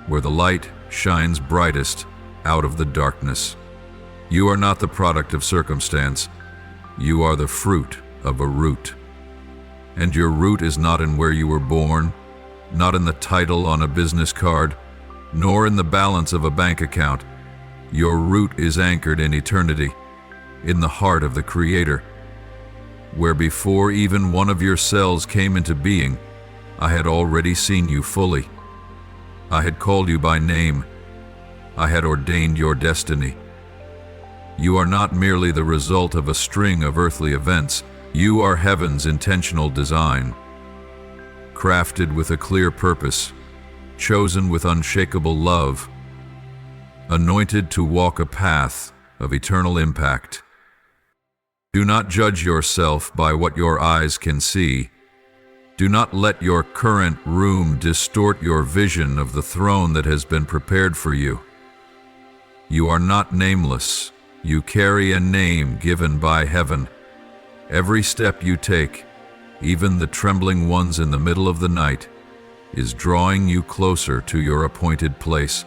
where the light shines brightest out of the darkness. You are not the product of circumstance. You are the fruit of a root. And your root is not in where you were born, not in the title on a business card, nor in the balance of a bank account. Your root is anchored in eternity, in the heart of the Creator, where before even one of your cells came into being, I had already seen you fully. I had called you by name. I had ordained your destiny. You are not merely the result of a string of earthly events. You are heaven's intentional design, crafted with a clear purpose, chosen with unshakable love, anointed to walk a path of eternal impact. Do not judge yourself by what your eyes can see. Do not let your current room distort your vision of the throne that has been prepared for you. You are not nameless. You carry a name given by heaven. Every step you take, even the trembling ones in the middle of the night, is drawing you closer to your appointed place.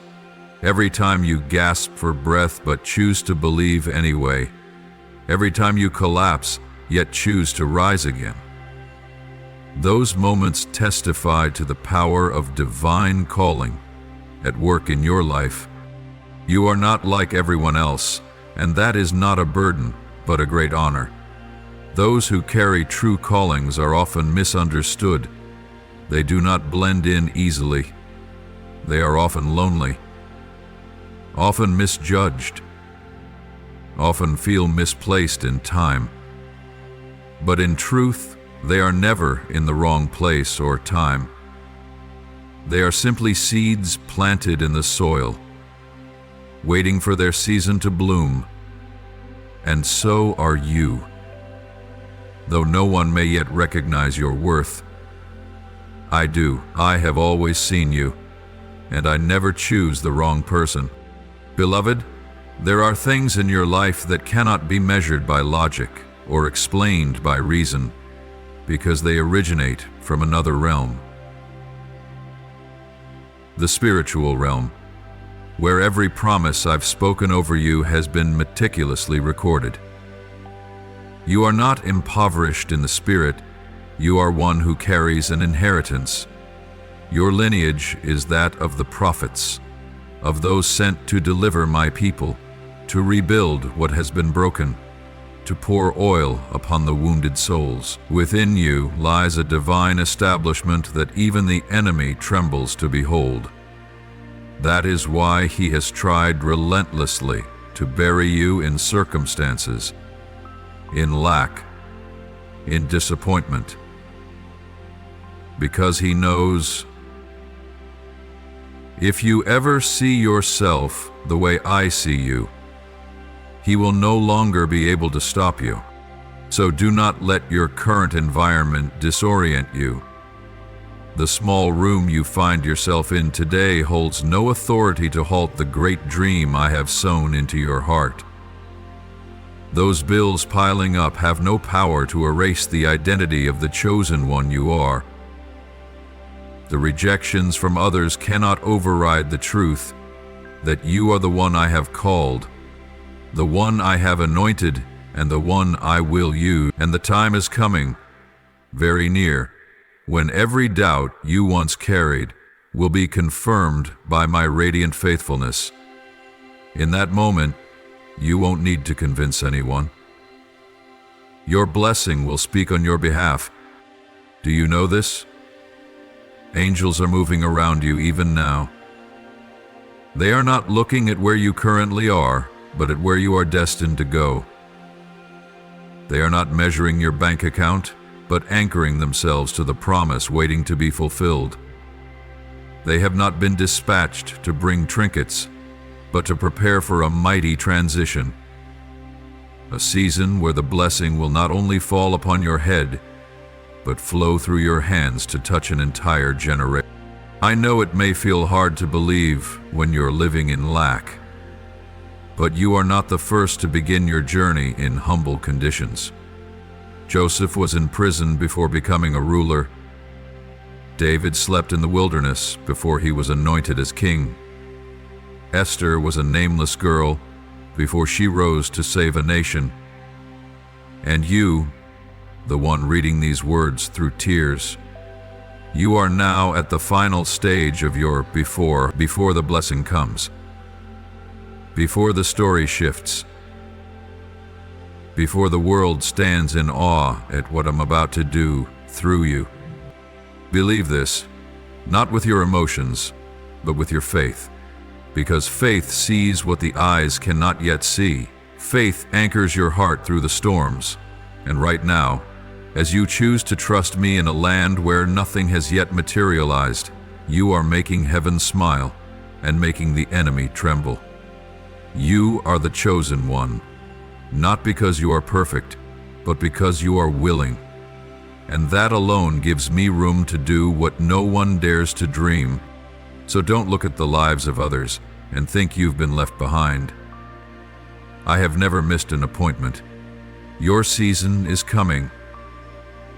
Every time you gasp for breath but choose to believe anyway. Every time you collapse yet choose to rise again. Those moments testify to the power of divine calling at work in your life. You are not like everyone else, and that is not a burden, but a great honor. Those who carry true callings are often misunderstood. They do not blend in easily. They are often lonely, often misjudged, often feel misplaced in time. But in truth, they are never in the wrong place or time. They are simply seeds planted in the soil, waiting for their season to bloom. And so are you. Though no one may yet recognize your worth, I do. I have always seen you, and I never choose the wrong person. Beloved, there are things in your life that cannot be measured by logic or explained by reason, because they originate from another realm. The spiritual realm, where every promise I've spoken over you has been meticulously recorded. You are not impoverished in the spirit. You are one who carries an inheritance. Your lineage is that of the prophets, of those sent to deliver my people, to rebuild what has been broken, to pour oil upon the wounded souls. Within you lies a divine establishment that even the enemy trembles to behold. That is why he has tried relentlessly to bury you in circumstances, in lack, in disappointment, because he knows if you ever see yourself the way I see you, he will no longer be able to stop you. So do not let your current environment disorient you. The small room you find yourself in today holds no authority to halt the great dream I have sown into your heart. Those bills piling up have no power to erase the identity of the chosen one you are. The rejections from others cannot override the truth that you are the one I have called, the one I have anointed, and the one I will use. And the time is coming, very near, when every doubt you once carried will be confirmed by my radiant faithfulness. In that moment, you won't need to convince anyone. Your blessing will speak on your behalf. Do you know this? Angels are moving around you even now. They are not looking at where you currently are, but at where you are destined to go. They are not measuring your bank account, but anchoring themselves to the promise waiting to be fulfilled. They have not been dispatched to bring trinkets, but to prepare for a mighty transition. A season where the blessing will not only fall upon your head, but flow through your hands to touch an entire generation. I know it may feel hard to believe when you're living in lack, but you are not the first to begin your journey in humble conditions. Joseph was in prison before becoming a ruler. David slept in the wilderness before he was anointed as king. Esther was a nameless girl before she rose to save a nation. And you, the one reading these words through tears, you are now at the final stage of your before the blessing comes, before the story shifts, before the world stands in awe at what I'm about to do through you. Believe this, not with your emotions, but with your faith. Because faith sees what the eyes cannot yet see. Faith anchors your heart through the storms. And right now, as you choose to trust me in a land where nothing has yet materialized, you are making heaven smile and making the enemy tremble. You are the chosen one, not because you are perfect, but because you are willing. And that alone gives me room to do what no one dares to dream. So don't look at the lives of others and think you've been left behind. I have never missed an appointment. Your season is coming.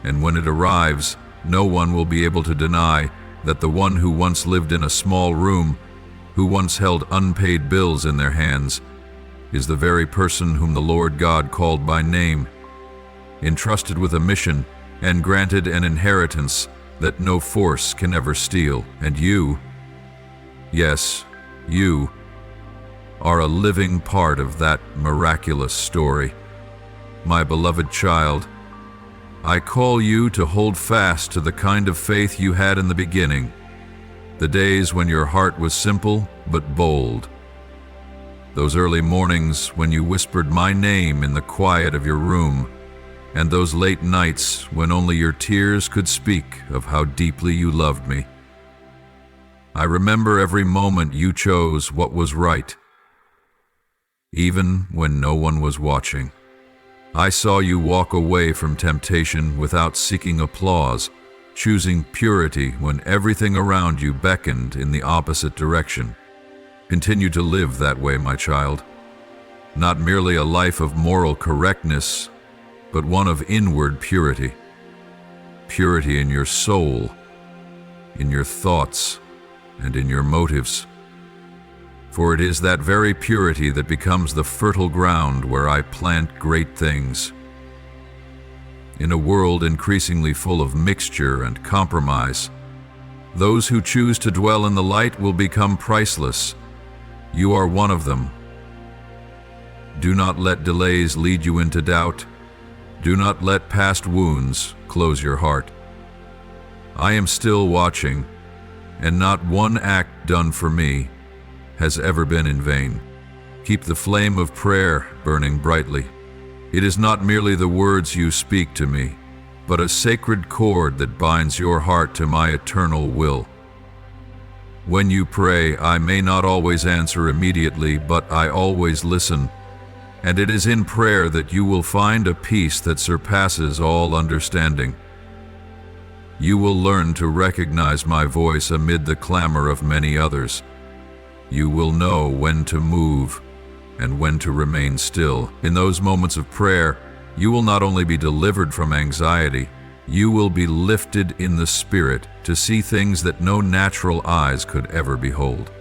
And when it arrives, no one will be able to deny that the one who once lived in a small room, who once held unpaid bills in their hands, is the very person whom the Lord God called by name, entrusted with a mission, and granted an inheritance that no force can ever steal. And you, yes, you, are a living part of that miraculous story. My beloved child, I call you to hold fast to the kind of faith you had in the beginning, the days when your heart was simple but bold. Those early mornings when you whispered my name in the quiet of your room, and those late nights when only your tears could speak of how deeply you loved me. I remember every moment you chose what was right, even when no one was watching. I saw you walk away from temptation without seeking applause, choosing purity when everything around you beckoned in the opposite direction. Continue to live that way, my child. Not merely a life of moral correctness, but one of inward purity. Purity in your soul, in your thoughts, and in your motives. For it is that very purity that becomes the fertile ground where I plant great things. In a world increasingly full of mixture and compromise, those who choose to dwell in the light will become priceless. You are one of them. Do not let delays lead you into doubt. Do not let past wounds close your heart. I am still watching, and not one act done for me has ever been in vain. Keep the flame of prayer burning brightly. It is not merely the words you speak to me, but a sacred cord that binds your heart to my eternal will. When you pray, I may not always answer immediately, but I always listen. And it is in prayer that you will find a peace that surpasses all understanding. You will learn to recognize my voice amid the clamor of many others. You will know when to move and when to remain still. In those moments of prayer, you will not only be delivered from anxiety, you will be lifted in the spirit to see things that no natural eyes could ever behold.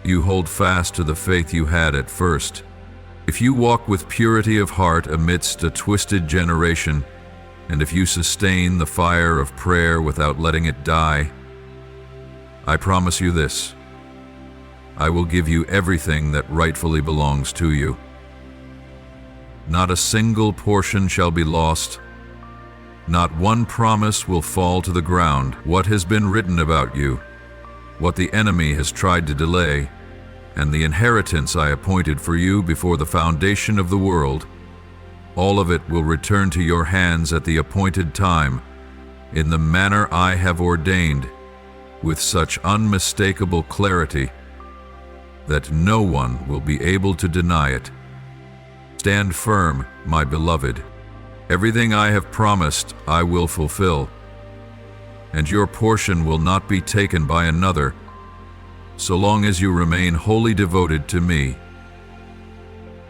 You hold fast to the faith you had at first. If you walk with purity of heart amidst a twisted generation, and if you sustain the fire of prayer without letting it die, I promise you this: I will give you everything that rightfully belongs to you. Not a single portion shall be lost. Not one promise will fall to the ground. What has been written about you, what the enemy has tried to delay, and the inheritance I appointed for you before the foundation of the world, all of it will return to your hands at the appointed time, in the manner I have ordained, with such unmistakable clarity that no one will be able to deny it. Stand firm, my beloved. Everything I have promised I will fulfill, and your portion will not be taken by another, so long as you remain wholly devoted to me.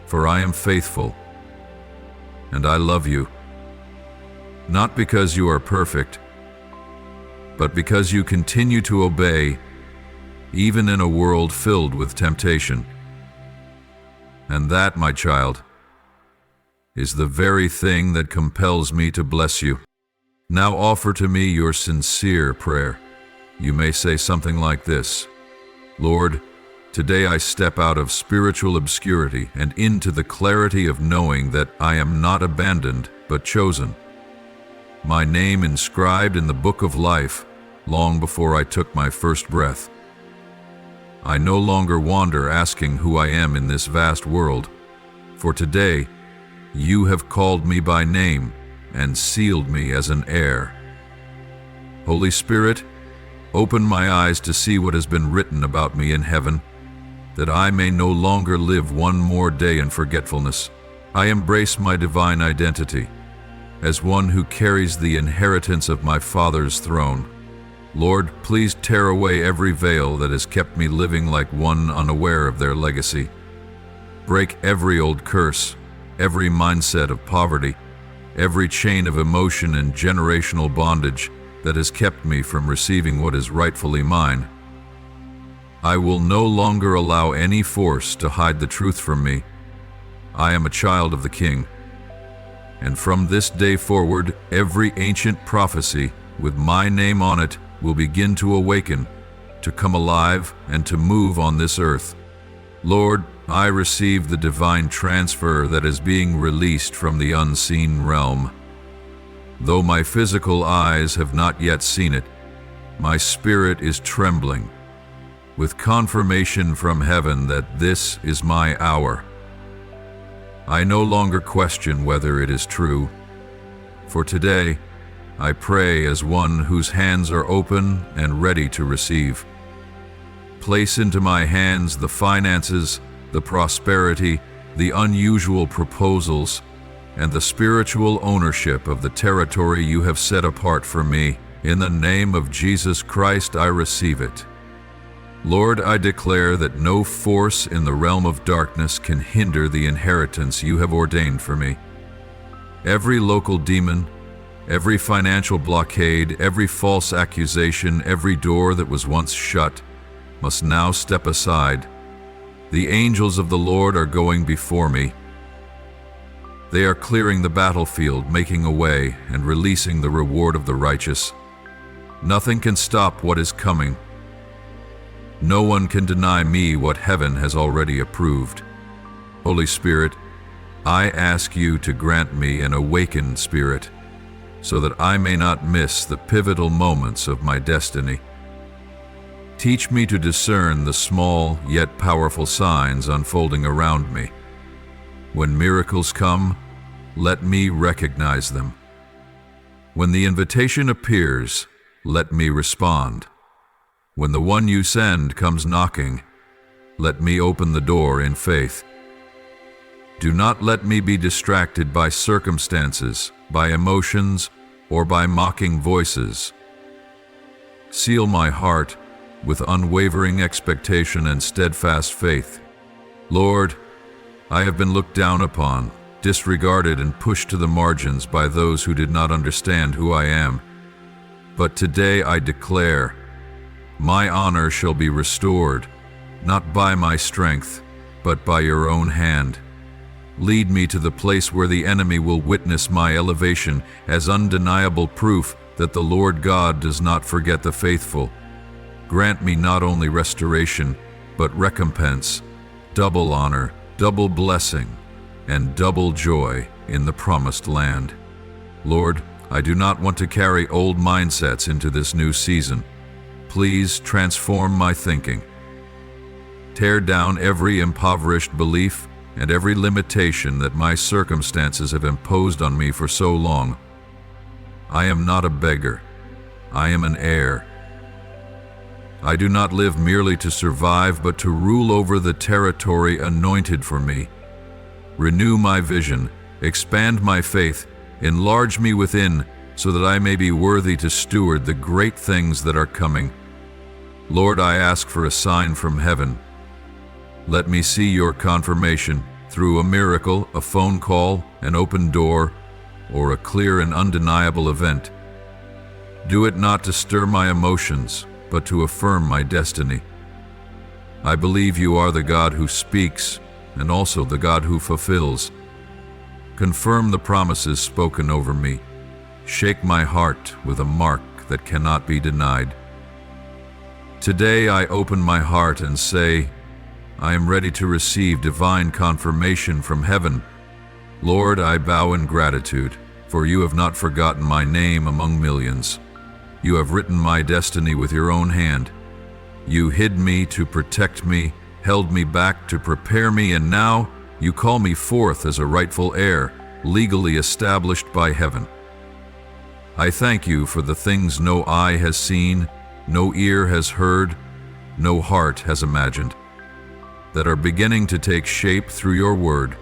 For I am faithful, and I love you, not because you are perfect, but because you continue to obey, even in a world filled with temptation. And that, my child, is the very thing that compels me to bless you. Now offer to me your sincere prayer. You may say something like this: Lord, today I step out of spiritual obscurity and into the clarity of knowing that I am not abandoned, but chosen. My name inscribed in the book of life long before I took my first breath. I no longer wander asking who I am in this vast world, for today you have called me by name and sealed me as an heir. Holy Spirit, open my eyes to see what has been written about me in heaven, that I may no longer live one more day in forgetfulness. I embrace my divine identity as one who carries the inheritance of my Father's throne. Lord, please tear away every veil that has kept me living like one unaware of their legacy. Break every old curse, every mindset of poverty, every chain of emotion and generational bondage that has kept me from receiving what is rightfully mine. I will no longer allow any force to hide the truth from me. I am a child of the King. And from this day forward, every ancient prophecy with my name on it will begin to awaken, to come alive, and to move on this earth. Lord, I receive the divine transfer that is being released from the unseen realm. Though my physical eyes have not yet seen it, my spirit is trembling, with confirmation from heaven that this is my hour. I no longer question whether it is true, for today I pray as one whose hands are open and ready to receive. Place into my hands the finances, the prosperity, the unusual proposals, and the spiritual ownership of the territory you have set apart for me. In the name of Jesus Christ, I receive it. Lord, I declare that no force in the realm of darkness can hinder the inheritance you have ordained for me. Every local demon, every financial blockade, every false accusation, every door that was once shut, must now step aside. The angels of the Lord are going before me. They are clearing the battlefield, making a way, and releasing the reward of the righteous. Nothing can stop what is coming. No one can deny me what heaven has already approved. Holy Spirit, I ask you to grant me an awakened spirit, so that I may not miss the pivotal moments of my destiny. Teach me to discern the small yet powerful signs unfolding around me. When miracles come, let me recognize them. When the invitation appears, let me respond. When the one you send comes knocking, let me open the door in faith. Do not let me be distracted by circumstances, by emotions, or by mocking voices. Seal my heart with unwavering expectation and steadfast faith. Lord, I have been looked down upon, disregarded, and pushed to the margins by those who did not understand who I am. But today I declare, my honor shall be restored, not by my strength, but by your own hand. Lead me to the place where the enemy will witness my elevation as undeniable proof that the Lord God does not forget the faithful. Grant me not only restoration, but recompense, double honor, double blessing, and double joy in the promised land. Lord, I do not want to carry old mindsets into this new season. Please transform my thinking. Tear down every impoverished belief and every limitation that my circumstances have imposed on me for so long. I am not a beggar. I am an heir. I do not live merely to survive, but to rule over the territory anointed for me. Renew my vision, expand my faith, enlarge me within, so that I may be worthy to steward the great things that are coming. Lord, I ask for a sign from heaven. Let me see your confirmation through a miracle, a phone call, an open door, or a clear and undeniable event. Do it not to stir my emotions, but to affirm my destiny. I believe you are the God who speaks and also the God who fulfills. Confirm the promises spoken over me. Shake my heart with a mark that cannot be denied. Today I open my heart and say, I am ready to receive divine confirmation from heaven. Lord, I bow in gratitude, for you have not forgotten my name among millions. You have written my destiny with your own hand. You hid me to protect me, held me back to prepare me, and now you call me forth as a rightful heir, legally established by heaven. I thank you for the things no eye has seen, no ear has heard, no heart has imagined, that are beginning to take shape through your word.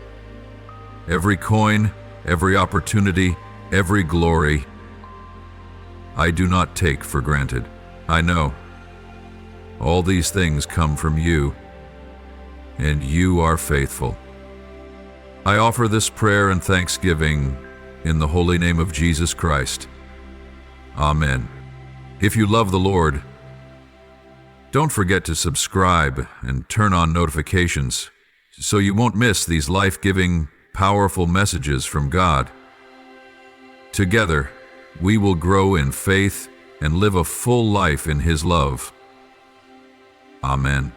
Every coin, every opportunity, every glory, I do not take for granted. I know all these things come from you, and you are faithful. I offer this prayer and thanksgiving in the holy name of Jesus Christ. Amen. If you love the Lord, don't forget to subscribe and turn on notifications so you won't miss these life-giving, powerful messages from God. Together, we will grow in faith and live a full life in His love. Amen.